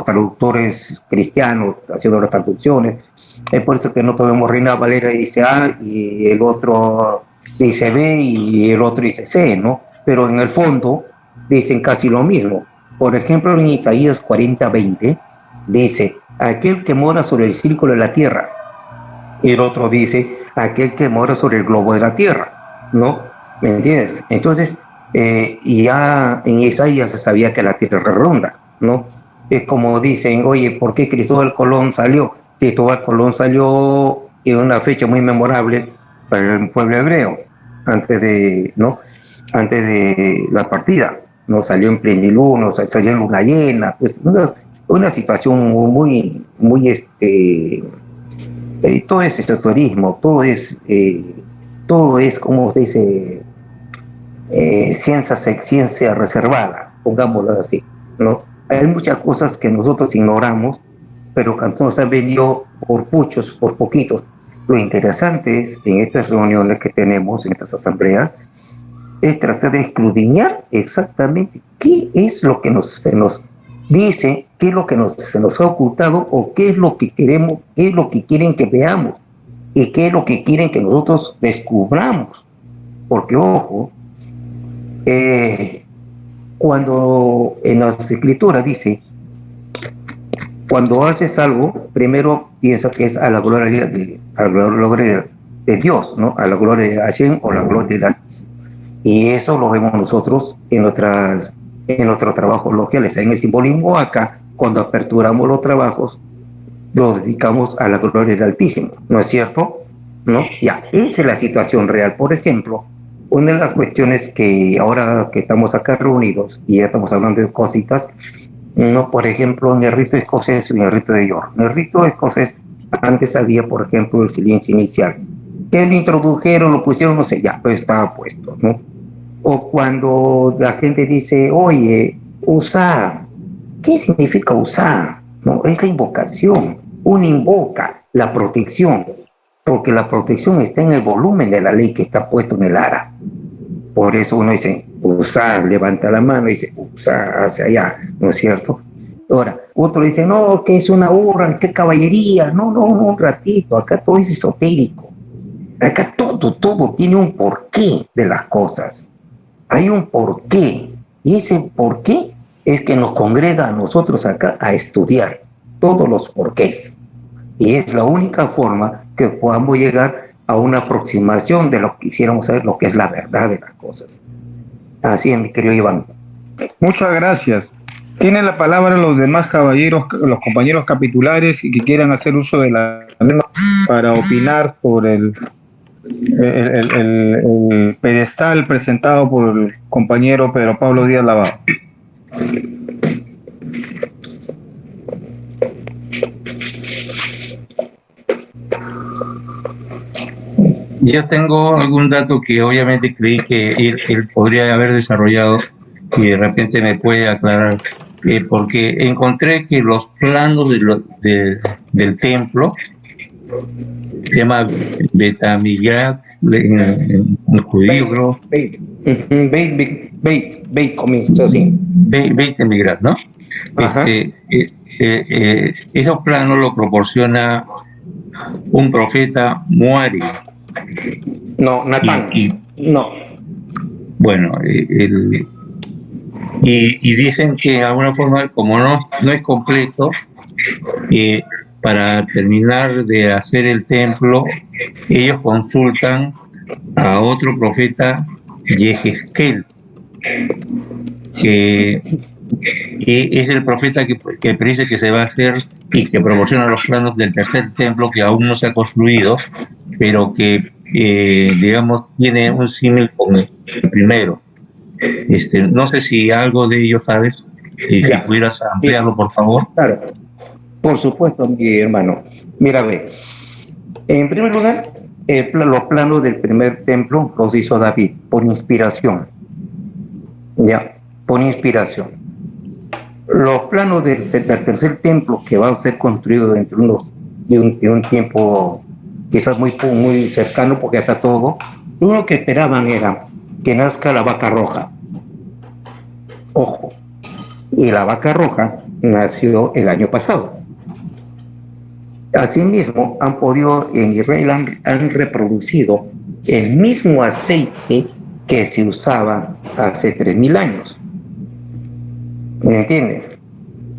[SPEAKER 4] traductores cristianos haciendo las traducciones. Es por eso que no tenemos Reina Valera dice A y el otro dice B y el otro dice C, ¿no? Pero en el fondo dicen casi lo mismo. Por ejemplo, en Isaías 40:20 dice, aquel que mora sobre el círculo de la tierra. Y el otro dice, aquel que mora sobre el globo de la tierra, ¿no? ¿Me entiendes? Entonces, y ya en Isaías se sabía que la tierra era redonda, ¿no? Es como dicen, oye, ¿por qué Cristóbal Colón salió? Cristóbal Colón salió en una fecha muy memorable para el pueblo hebreo, antes de la partida, ¿no? Salió en plenilunio, salió en luna llena, pues una situación muy todo es esoterismo, todo es como se dice, ciencia reservada, pongámoslo así, ¿no? Hay muchas cosas que nosotros ignoramos, pero que nos han vendido por muchos, por poquitos. Lo interesante es, en estas reuniones que tenemos, en estas asambleas, es tratar de escudriñar exactamente qué es lo que se nos dice, qué es lo que se nos ha ocultado, o qué es lo que queremos, qué es lo que quieren que veamos, y qué es lo que quieren que nosotros descubramos. Porque, ojo, cuando en las escrituras dice, cuando haces algo, primero piensa que es a la gloria de Dios, ¿no? A la gloria de Hashem o la gloria de Altísimo. Y eso lo vemos nosotros en nuestros trabajos locales. En el simbolismo acá, cuando aperturamos los trabajos, los dedicamos a la gloria del Altísimo, ¿no es cierto? ¿No? Ya, esa es la situación real. Por ejemplo, una de las cuestiones que ahora que estamos acá reunidos y ya estamos hablando de cositas, ¿no? Por ejemplo, en el rito escocés y en el rito de York. En el rito escocés antes había, por ejemplo, el silencio inicial. Que lo introdujeron, lo pusieron, no sé, ya, pero estaba puesto, ¿no? O cuando la gente dice, oye, Usá, ¿qué significa Usá? No, es la invocación. Uno invoca la protección, porque la protección está en el volumen de la ley que está puesto en el ara. Por eso uno dice, Usá, levanta la mano y dice, Usá, hacia allá, ¿no es cierto? Ahora, otro dice, no, que es una burra, qué caballería. No, un ratito, acá todo es esotérico. Acá todo tiene un porqué de las cosas. Hay un porqué. Y ese porqué es que nos congrega a nosotros acá a estudiar todos los porqués. Y es la única forma que podamos llegar a una aproximación de lo que quisiéramos saber, lo que es la verdad de las cosas. Así es, mi querido Iván.
[SPEAKER 2] Muchas gracias. Tienen la palabra los demás caballeros, los compañeros capitulares y que quieran hacer uso de la para opinar sobre el pedestal presentado por el compañero Pedro Pablo Díaz Lavado.
[SPEAKER 3] Yo tengo algún dato que obviamente creí que él podría haber desarrollado y de repente me puede aclarar, porque encontré que los planos del templo se llama Betamigrat en judío, creo.
[SPEAKER 4] Beit comienza así.
[SPEAKER 3] Betamigrat, ¿no? Esos planos lo proporciona un profeta Muari.
[SPEAKER 4] No, Natán. No.
[SPEAKER 3] Bueno, y dicen que de alguna forma, como no es completo, para terminar de hacer el templo, ellos consultan a otro profeta, Yehezkel, que es el profeta que predice que se va a hacer y que proporciona los planos del tercer templo que aún no se ha construido, pero que, digamos, tiene un símil con el primero. No sé si algo de ello sabes, si pudieras ampliarlo, por favor.
[SPEAKER 4] Claro. Por supuesto, mi hermano. Mira, ve. En primer lugar, los planos del primer templo los hizo David por inspiración. Ya, por inspiración. Los planos del tercer templo, que va a ser construido dentro de un tiempo quizás muy cercano, porque ya está todo, lo único que esperaban era que nazca la vaca roja. Ojo, y la vaca roja nació el año pasado. Asimismo, en Israel han reproducido el mismo aceite que se usaba hace 3.000 años. ¿Me entiendes?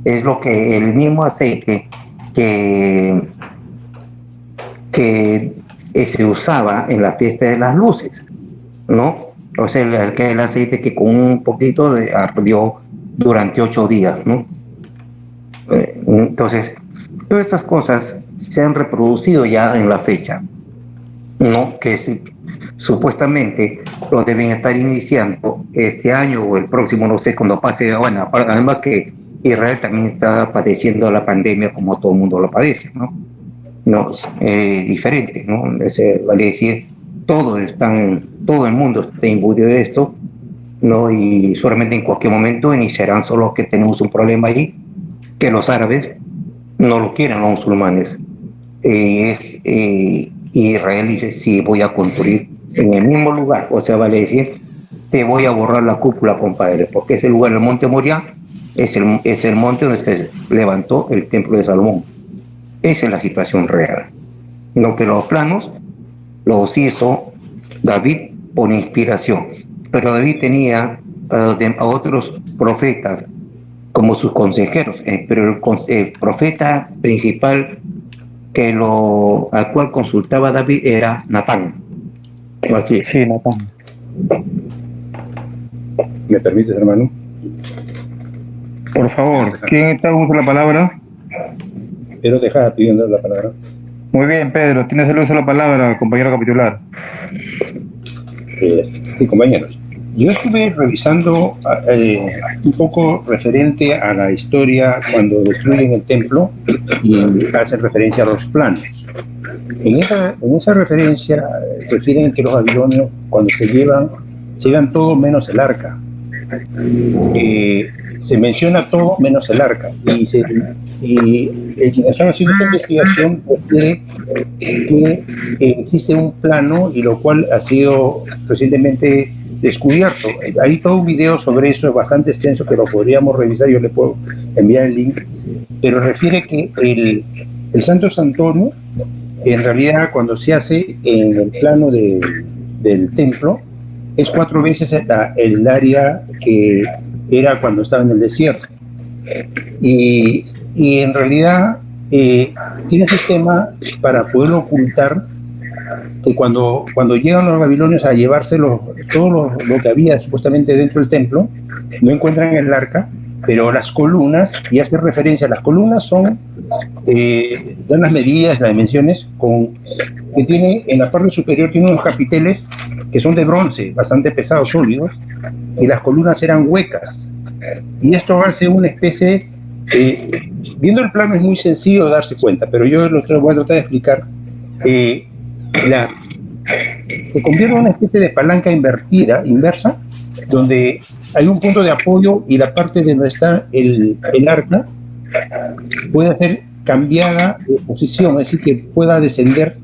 [SPEAKER 4] Es el mismo aceite que se usaba en la fiesta de las luces, ¿no? O sea, el aceite que con un poquito ardió durante 8 días, ¿no? Entonces, todas esas cosas se han reproducido ya en la fecha, ¿no? Que supuestamente lo deben estar iniciando este año o el próximo, no sé, cuando pase. Bueno, además que Israel también está padeciendo la pandemia como todo el mundo lo padece, ¿no? No, diferente, ¿no? Vale decir, todo el mundo está imbuido de esto, ¿no? Y seguramente en cualquier momento iniciarán, solo que tenemos un problema ahí, que los árabes no lo quieren, los musulmanes. Israel dice, sí, voy a construir en el mismo lugar, o sea, vale decir, te voy a borrar la cúpula, compadre, porque ese lugar, el monte Moriah, es el monte donde se levantó el templo de Salomón. Esa es la situación real. No, pero los planos los hizo David por inspiración. Pero David tenía a otros profetas como sus consejeros, pero el profeta principal al cual consultaba David era Natán. Así.
[SPEAKER 2] Sí, Natán.
[SPEAKER 5] ¿Me permites, hermano?
[SPEAKER 2] Por favor, ¿quién está con la palabra?
[SPEAKER 5] Pero deja pidiendo la palabra.
[SPEAKER 2] Muy bien, Pedro, tienes el uso de la palabra, compañero capitular.
[SPEAKER 5] Sí, compañeros. Yo estuve revisando un poco referente a la historia cuando destruyen el templo y hacen referencia a los planos. En esa referencia refieren que los babilonios, cuando se llevan todo menos el arca. Se menciona todo menos el arca. Y el quien estaba haciendo esta investigación refiere que existe un plano, y lo cual ha sido recientemente descubierto. Hay todo un video sobre eso, bastante extenso, que lo podríamos revisar. Yo le puedo enviar el link, pero refiere que el Santo Santuario, en realidad, cuando se hace en el plano del templo, es 4 veces el área que era cuando estaba en el desierto. Y en realidad tiene un sistema para poder ocultar que cuando llegan los babilonios a llevarse todo lo que había supuestamente dentro del templo, no encuentran el arca, pero las columnas, y hace referencia, las columnas dan las medidas, las dimensiones, que tiene en la parte superior, tiene unos capiteles que son de bronce, bastante pesados, sólidos, y las columnas eran huecas. Y esto hace una especie, viendo el plano es muy sencillo darse cuenta, pero yo lo voy a tratar de explicar. Se convierte en una especie de palanca inversa, donde hay un punto de apoyo y la parte de donde está el arca puede ser cambiada de posición, es decir, que pueda descender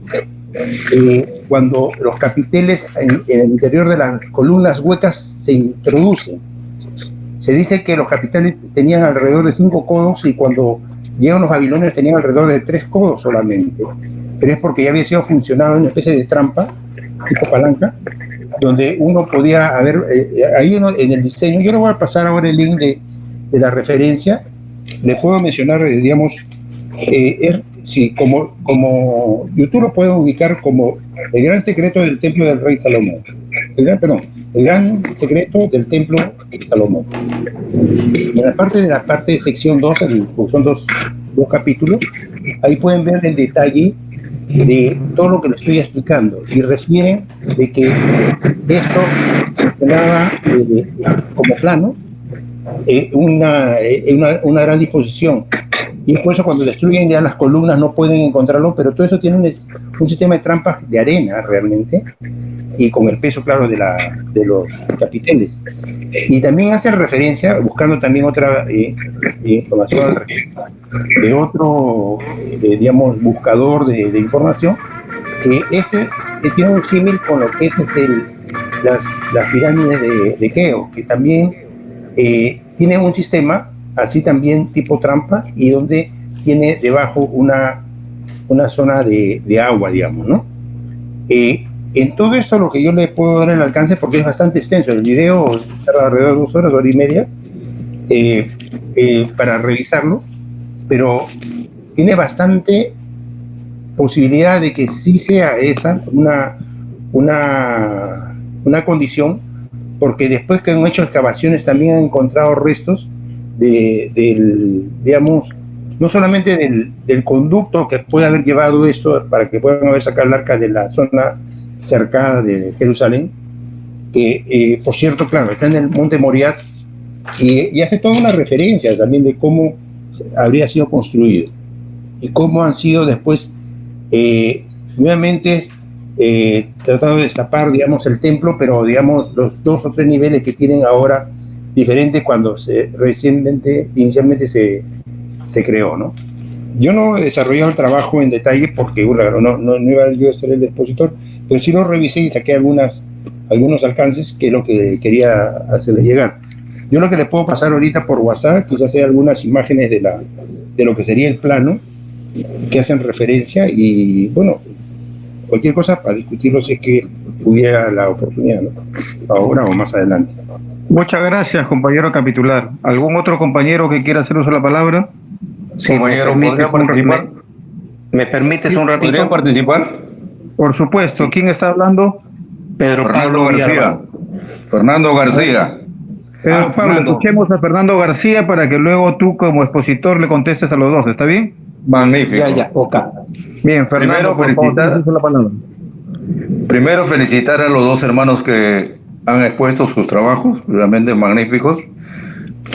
[SPEAKER 5] cuando los capiteles en el interior de las columnas huecas se introducen. Se dice que los capiteles tenían alrededor de 5 codos y cuando llegan los babilonios tenían alrededor de 3 codos solamente, pero es porque ya había sido funcionado en una especie de trampa, tipo palanca, donde uno podía haber, ahí en el diseño, yo le voy a pasar ahora el link de la referencia, le puedo mencionar, digamos, sí, como YouTube lo puede ubicar como el gran secreto del templo del rey Salomón, el gran secreto del templo de Salomón. Y en la parte de sección 2, son dos capítulos, ahí pueden ver el detalle de todo lo que les estoy explicando, y refieren de que esto funcionaba como plano, una gran disposición, y por eso cuando destruyen ya las columnas no pueden encontrarlo, pero todo eso tiene un sistema de trampas de arena realmente, y con el peso, claro, de los capiteles. Y también hace referencia, buscando también otra información al respecto, de otro, digamos, buscador de información, que tiene un símil con lo que es las pirámides de Keops, que también tiene un sistema así también tipo trampa, y donde tiene debajo una zona de agua, digamos, ¿no? En todo esto lo que yo le puedo dar el alcance, porque es bastante extenso, el video tarda alrededor de 2 horas, 1 hora y media, para revisarlo, pero tiene bastante posibilidad de que sí sea esa una condición, porque después que han hecho excavaciones también han encontrado restos digamos, no solamente del conducto que puede haber llevado esto para que puedan haber sacado el arca de la zona cercana de Jerusalén, que por cierto, claro, está en el monte Moriah, y hace toda una referencia también de cómo habría sido construido y cómo han sido después nuevamente tratado de destapar, digamos, el templo, pero digamos los 2 o 3 niveles que tienen ahora diferente cuando inicialmente se creó, ¿no? Yo no he desarrollado el trabajo en detalle porque bueno, no iba yo a ser el expositor, pero sí lo revisé y saqué algunos alcances, que es lo que quería hacerles llegar. Yo lo que les puedo pasar ahorita por WhatsApp, quizás sea algunas imágenes de lo que sería el plano, que hacen referencia, y bueno, cualquier cosa para discutirlo si es que hubiera la oportunidad, ¿no? Ahora o más adelante.
[SPEAKER 2] Muchas gracias, compañero capitular. ¿Algún otro compañero que quiera hacer uso de la palabra?
[SPEAKER 4] Sí, compañero, ¿me permites un ratito?
[SPEAKER 6] ¿Podría participar?
[SPEAKER 2] Por supuesto. ¿Quién está hablando?
[SPEAKER 4] Pedro Pablo
[SPEAKER 6] García. Fernando García.
[SPEAKER 2] Pedro Pablo, escuchemos a Fernando García para que luego tú como expositor le contestes a los dos, ¿está bien?
[SPEAKER 6] Magnífico.
[SPEAKER 4] Ya, ok.
[SPEAKER 2] Bien, Fernando,
[SPEAKER 6] Primero felicitar a los 2 hermanos que han expuesto sus trabajos, realmente magníficos,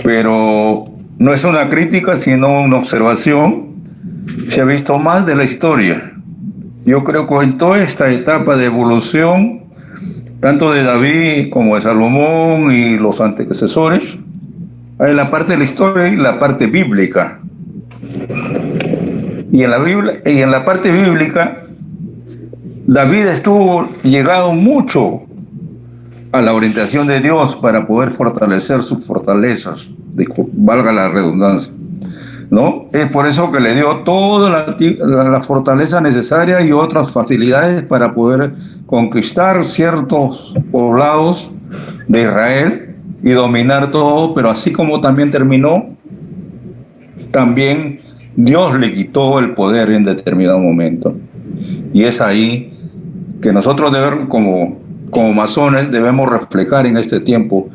[SPEAKER 6] pero no es una crítica, sino una observación. Se ha visto más de la historia. Yo creo que en toda esta etapa de evolución, tanto de David como de Salomón y los antecesores, hay la parte de la historia y la parte bíblica. Y en la parte bíblica, David estuvo llegado mucho a la orientación de Dios para poder fortalecer sus fortalezas, valga la redundancia, ¿no? Es por eso que le dio toda la fortaleza necesaria y otras facilidades para poder conquistar ciertos poblados de Israel y dominar todo, pero así como también terminó, también Dios le quitó el poder en determinado momento. Y es ahí que nosotros como masones debemos reflejar en este tiempo.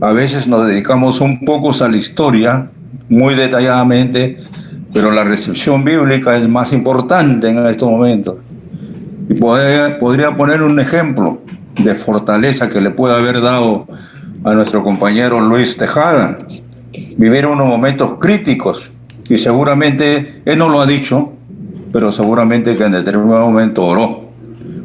[SPEAKER 6] A veces nos dedicamos un poco a la historia, muy detalladamente, pero la recepción bíblica es más importante en estos momentos. Y podría poner un ejemplo de fortaleza que le puede haber dado a nuestro compañero Luis Tejada. Vivir unos momentos críticos, y seguramente, él no lo ha dicho, pero seguramente que en determinado momento oró,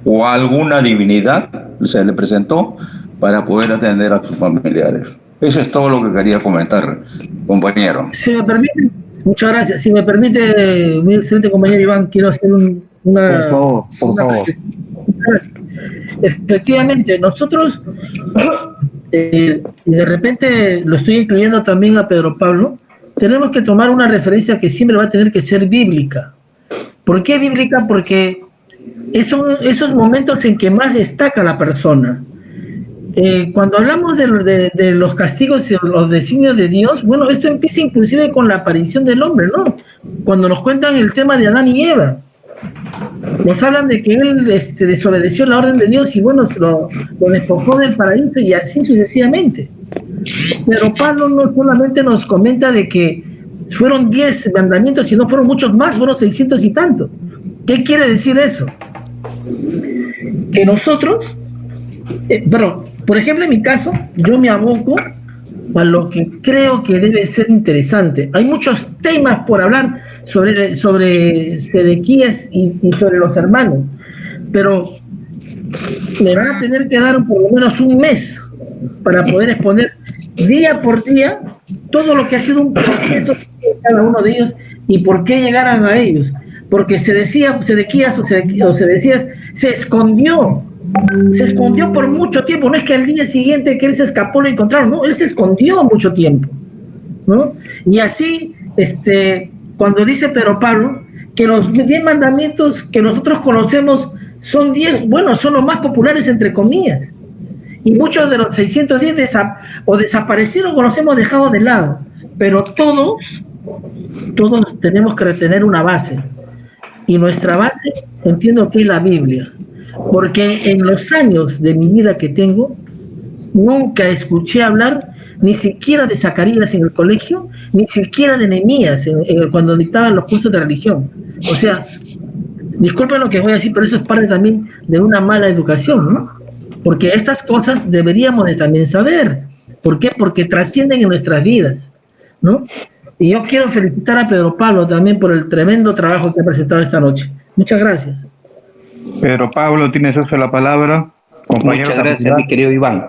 [SPEAKER 6] o alguna divinidad se le presentó para poder atender a sus familiares. Eso es todo lo que quería comentar, compañero.
[SPEAKER 1] Si me permite, muchas gracias. Si me permite, mi excelente compañero Iván, quiero hacer una... Por favor. Efectivamente, nosotros, y de repente lo estoy incluyendo también a Pedro Pablo, tenemos que tomar una referencia que siempre va a tener que ser bíblica. ¿Por qué bíblica? Porque esos momentos en que más destaca la persona. Cuando hablamos de los castigos y los designios de Dios, bueno, esto empieza inclusive con la aparición del hombre, ¿no? Cuando nos cuentan el tema de Adán y Eva, nos hablan de que él desobedeció la orden de Dios y bueno, lo despojó del paraíso y así sucesivamente. Pero Pablo no solamente nos comenta de que fueron 10 mandamientos y no fueron muchos más, fueron 600 y tanto. ¿Qué quiere decir eso? Que nosotros, por ejemplo, en mi caso, yo me aboco a lo que creo que debe ser interesante. Hay muchos temas por hablar sobre Sedequías y sobre los hermanos, pero me van a tener que dar por lo menos un mes para poder exponer día por día todo lo que ha sido un proceso de cada uno de ellos y por qué llegaran a ellos. Porque se decía, Sedequías se escondió por mucho tiempo. No es que al día siguiente que él se escapó lo encontraron, no, él se escondió mucho tiempo, ¿no? Y así, cuando dice Pedro Pablo que los 10 mandamientos que nosotros conocemos son 10, bueno, son los más populares entre comillas, y muchos de los 610 desaparecieron o los hemos dejado de lado, pero todos tenemos que tener una base, y nuestra base entiendo que es la Biblia, porque en los años de mi vida que tengo nunca escuché hablar ni siquiera de Zacarías en el colegio, ni siquiera de Nehemías cuando dictaban los cursos de religión. O sea, disculpen lo que voy a decir, pero eso es parte también de una mala educación, ¿no? Porque estas cosas deberíamos de también saber. ¿Por qué? Porque trascienden en nuestras vidas, ¿no? Y yo quiero felicitar a Pedro Pablo también por el tremendo trabajo que ha presentado esta noche. Muchas gracias.
[SPEAKER 2] Pedro Pablo, tienes uso de la palabra.
[SPEAKER 4] Compañero. Muchas gracias, mi querido Iván.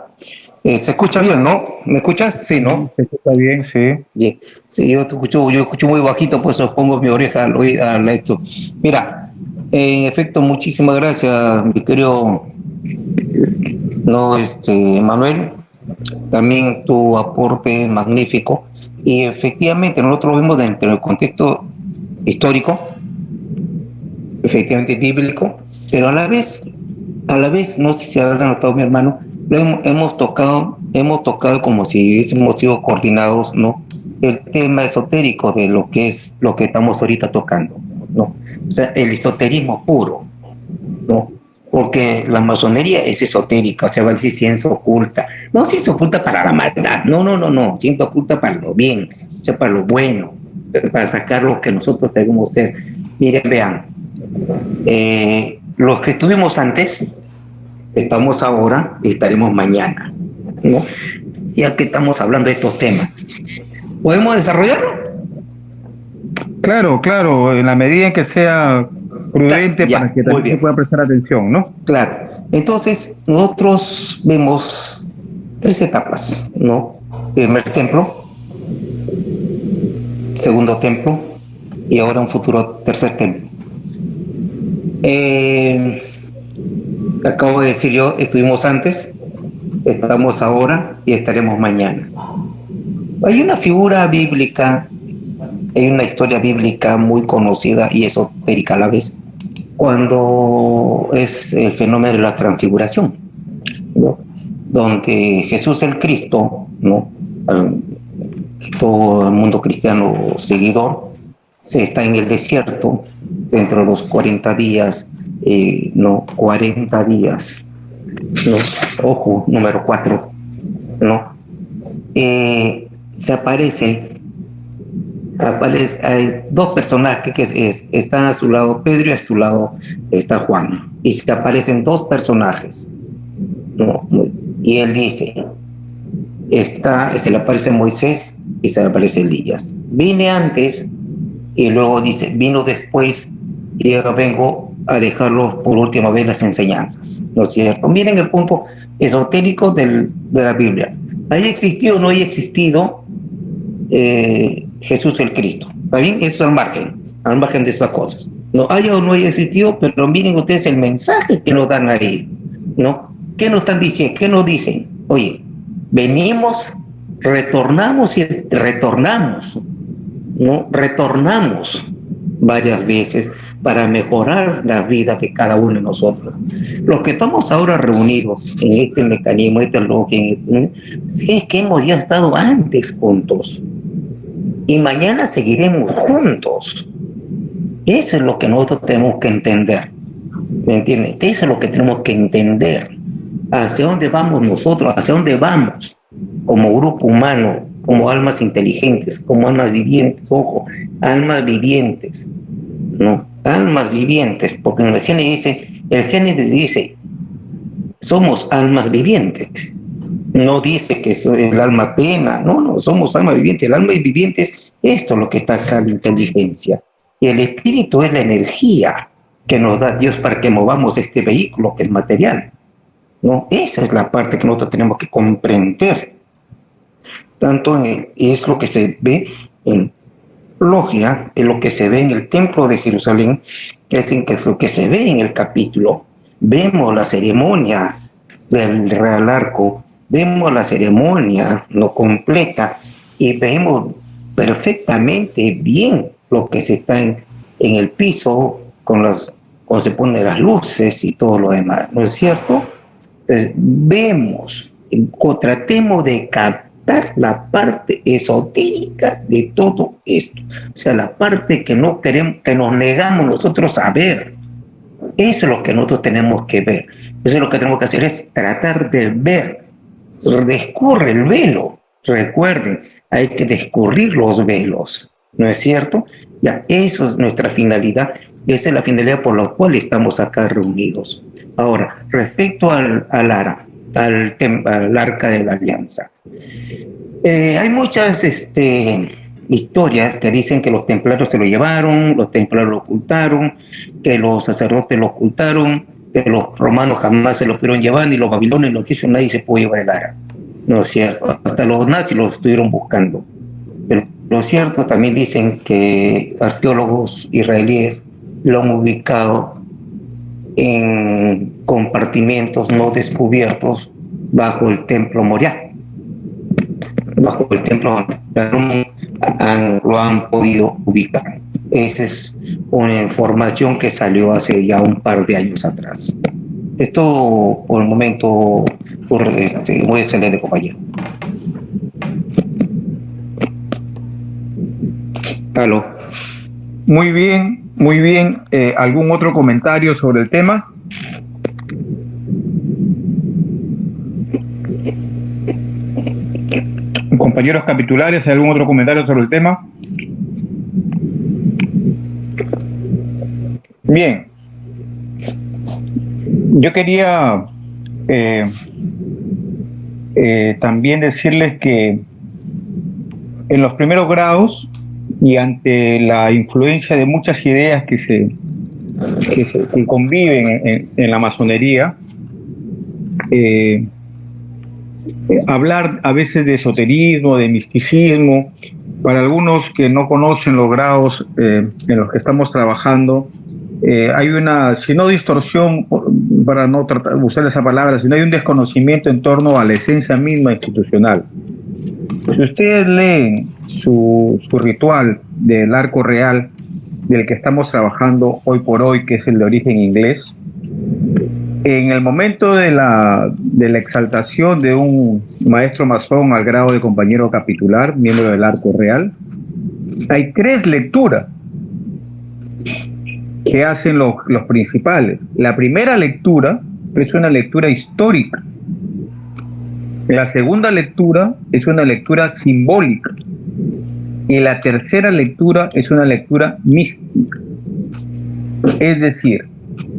[SPEAKER 4] ¿Se escucha bien, no? ¿Me escuchas? Sí, ¿no?
[SPEAKER 2] Está bien, sí.
[SPEAKER 4] Bien. Sí, yo escucho muy bajito, pues pongo mi oreja a esto. Mira, en efecto, muchísimas gracias, mi querido Manuel. También tu aporte es magnífico. Y efectivamente, nosotros lo vimos dentro del contexto histórico, efectivamente bíblico, pero a la vez, no sé si habrá notado mi hermano, hemos tocado como si hubiésemos sido coordinados, ¿no? El tema esotérico de lo que estamos ahorita tocando, ¿no? O sea, el esoterismo puro, ¿no? Porque la masonería es esotérica, o sea, va a decir ciencia oculta. No ciencia oculta para la maldad, no, ciencia oculta para lo bien, o sea, para lo bueno, para sacar lo que nosotros debemos ser. Miren, vean, los que estuvimos antes, estamos ahora y estaremos mañana, ¿no? Ya que estamos hablando de estos temas, ¿podemos desarrollarlo?
[SPEAKER 2] Claro, en la medida en que sea prudente, para que también se pueda prestar atención, ¿no?
[SPEAKER 4] Claro. Entonces, nosotros vemos 3 etapas, ¿no? Primer templo, segundo templo y ahora un futuro tercer templo. Acabo de decir yo, estuvimos antes, estamos ahora y estaremos mañana. Hay una figura bíblica, hay una historia bíblica muy conocida y esotérica a la vez, cuando es el fenómeno de la transfiguración, ¿no? Donde Jesús el Cristo, ¿no? Todo el mundo cristiano seguidor se está en el desierto dentro de los 40 días, 40 días, ¿no? Ojo, número 4, ¿no? Se aparece, hay 2 personajes que están a su lado Pedro y a su lado está Juan, y se aparecen 2 personajes, ¿no? Y él dice, se le aparece Moisés y se le aparece Elías. Vine antes y luego dice, vino después y ahora vengo a dejarlo por última vez las enseñanzas, ¿no es cierto? Miren el punto esotérico de la Biblia. ¿Haya existido o no haya existido Jesús el Cristo? ¿Está bien? Eso es al margen de estas cosas. No haya o no haya existido, pero miren ustedes el mensaje que nos dan ahí, ¿no? ¿Qué nos están diciendo? ¿Qué nos dicen? Oye, venimos, retornamos y retornamos, ¿no? Retornamos varias veces para mejorar la vida de cada uno de nosotros. Los que estamos ahora reunidos en este mecanismo, es que hemos ya estado antes juntos y mañana seguiremos juntos. Eso es lo que nosotros tenemos que entender, ¿me entiendes? Eso es lo que tenemos que entender. ¿Hacia dónde vamos nosotros? ¿Hacia dónde vamos como grupo humano, como almas inteligentes, como almas vivientes? Ojo, almas vivientes, ¿no? Almas vivientes, porque en el Génesis dice, somos almas vivientes. No dice que es el alma pena, no, somos almas vivientes. El alma viviente es esto, lo que está acá, la inteligencia. Y el espíritu es la energía, que nos da Dios para que movamos este vehículo que es material, ¿no? Esa es la parte que nosotros tenemos que comprender. Tanto es lo que se ve en logia, es lo que se ve en el templo de Jerusalén, es lo que se ve en el capítulo. Vemos la ceremonia del Real Arco, vemos la ceremonia no completa y vemos perfectamente bien lo que se está en el piso cuando se ponen las luces y todo lo demás, ¿no es cierto? Entonces, vemos, tratemos de captar la parte esotérica de todo esto, o sea, la parte que no queremos, que nos negamos nosotros a ver. Eso es lo que nosotros tenemos que ver. Eso es lo que tenemos que hacer, es tratar de ver. Descurre el velo. Recuerden, hay que descurrir los velos, ¿no es cierto? Ya, eso es nuestra finalidad. Esa es la finalidad por la cual estamos acá reunidos. Ahora, respecto al arca de la alianza. Hay muchas historias que dicen que los templarios se lo llevaron, los templarios lo ocultaron, que los sacerdotes lo ocultaron, que los romanos jamás se lo pudieron llevar, ni los babilonios lo quiso, nadie se pudo llevar el arca. No es cierto, hasta los nazis lo estuvieron buscando. Pero lo cierto también dicen que arqueólogos israelíes lo han ubicado en compartimentos no descubiertos bajo el templo Moriah. Bajo el templo lo han podido ubicar. Esa es una información que salió hace ya un par de años atrás. Es todo por el momento. Muy excelente, compañero.
[SPEAKER 2] Aló. Muy bien, muy bien. ¿Algún otro comentario sobre el tema? Compañeros capitulares, ¿hay algún otro comentario sobre el tema? Bien. Yo quería también decirles que en los primeros grados y ante la influencia de muchas ideas que conviven en la masonería, hablar a veces de esoterismo, de misticismo, para algunos que no conocen los grados en los que estamos trabajando, hay una, si no distorsión, para no usar esa palabra, sino hay un desconocimiento en torno a la esencia misma institucional. Si ustedes leen su ritual del arco real, del que estamos trabajando hoy por hoy, que es el de origen inglés, en el momento de la exaltación de un maestro masón al grado de compañero capitular, miembro del arco real, hay 3 lecturas que hacen los principales. La primera lectura es una lectura histórica. La segunda lectura es una lectura simbólica. Y la tercera lectura es una lectura mística. Es decir,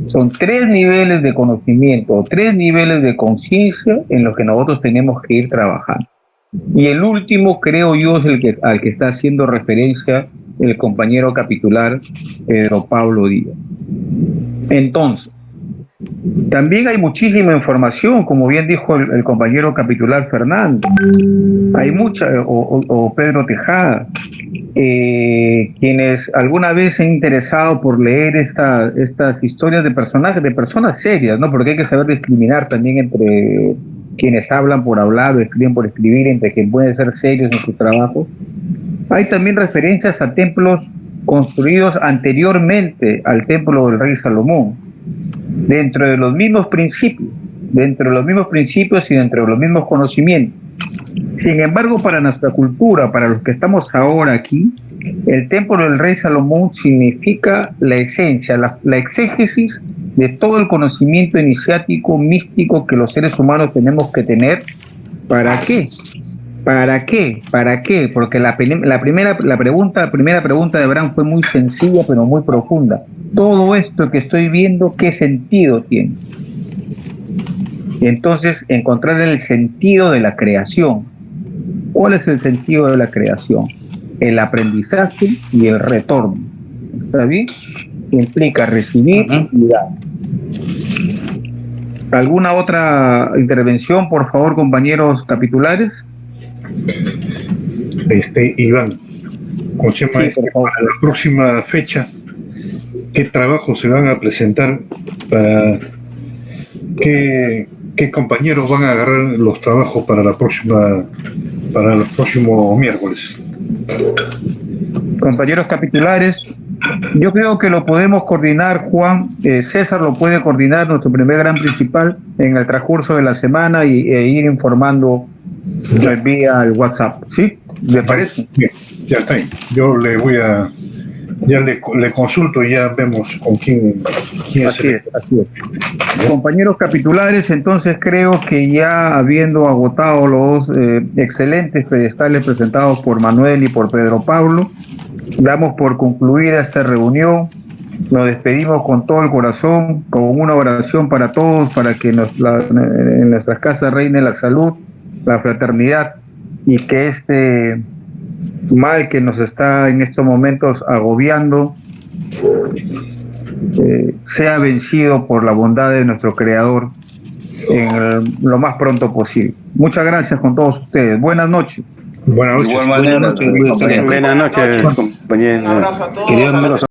[SPEAKER 2] son 3 niveles de conocimiento o 3 niveles de conciencia en los que nosotros tenemos que ir trabajando. Y el último, creo yo, es al que está haciendo referencia el compañero capitular Pedro Pablo Díaz. Entonces, también hay muchísima información, como bien dijo el compañero capitular Fernando. Hay mucha, o Pedro Tejada, quienes alguna vez se han interesado por leer estas historias de personajes, de personas serias, ¿no? Porque hay que saber discriminar también entre quienes hablan por hablar o escriben por escribir, entre quienes pueden ser serios en sus trabajos. Hay también referencias a templos construidos anteriormente al templo del rey Salomón, dentro de los mismos principios y dentro de los mismos conocimientos. Sin embargo, para nuestra cultura, para los que estamos ahora aquí, el templo del rey Salomón significa la esencia, la exégesis de todo el conocimiento iniciático, místico que los seres humanos tenemos que tener. ¿Para qué? ¿Para qué? ¿Para qué? Porque la primera pregunta de Abraham fue muy sencilla, pero muy profunda. Todo esto que estoy viendo, ¿qué sentido tiene? Y entonces, encontrar el sentido de la creación. ¿Cuál es el sentido de la creación? El aprendizaje y el retorno. ¿Está bien? implica recibir y dar. ¿Alguna otra intervención, por favor, compañeros capitulares?
[SPEAKER 5] Iván, para la próxima fecha, ¿qué trabajos se van a presentar para qué compañeros van a agarrar los trabajos para los próximos miércoles?
[SPEAKER 2] Compañeros capitulares, yo creo que lo podemos coordinar, Juan. César lo puede coordinar, nuestro primer gran principal, en el transcurso de la semana e ir informando vía el WhatsApp. ¿Sí? ¿Le parece?
[SPEAKER 5] Bien, ya está. Yo le voy a... Ya le consulto y ya vemos con quién
[SPEAKER 2] así es. Compañeros capitulares, entonces creo que ya habiendo agotado los excelentes pedestales presentados por Manuel y por Pedro Pablo, damos por concluida esta reunión. Nos despedimos con todo el corazón, con una oración para todos, para que en nuestras casas reine la salud, la fraternidad, y que este mal que nos está en estos momentos agobiando sea vencido por la bondad de nuestro Creador en lo más pronto posible. Muchas gracias con todos ustedes. Buenas noches.
[SPEAKER 5] Buenas noches.
[SPEAKER 6] Buenas noches, compañeros.
[SPEAKER 7] Un abrazo a todos.
[SPEAKER 4] Que Dios me los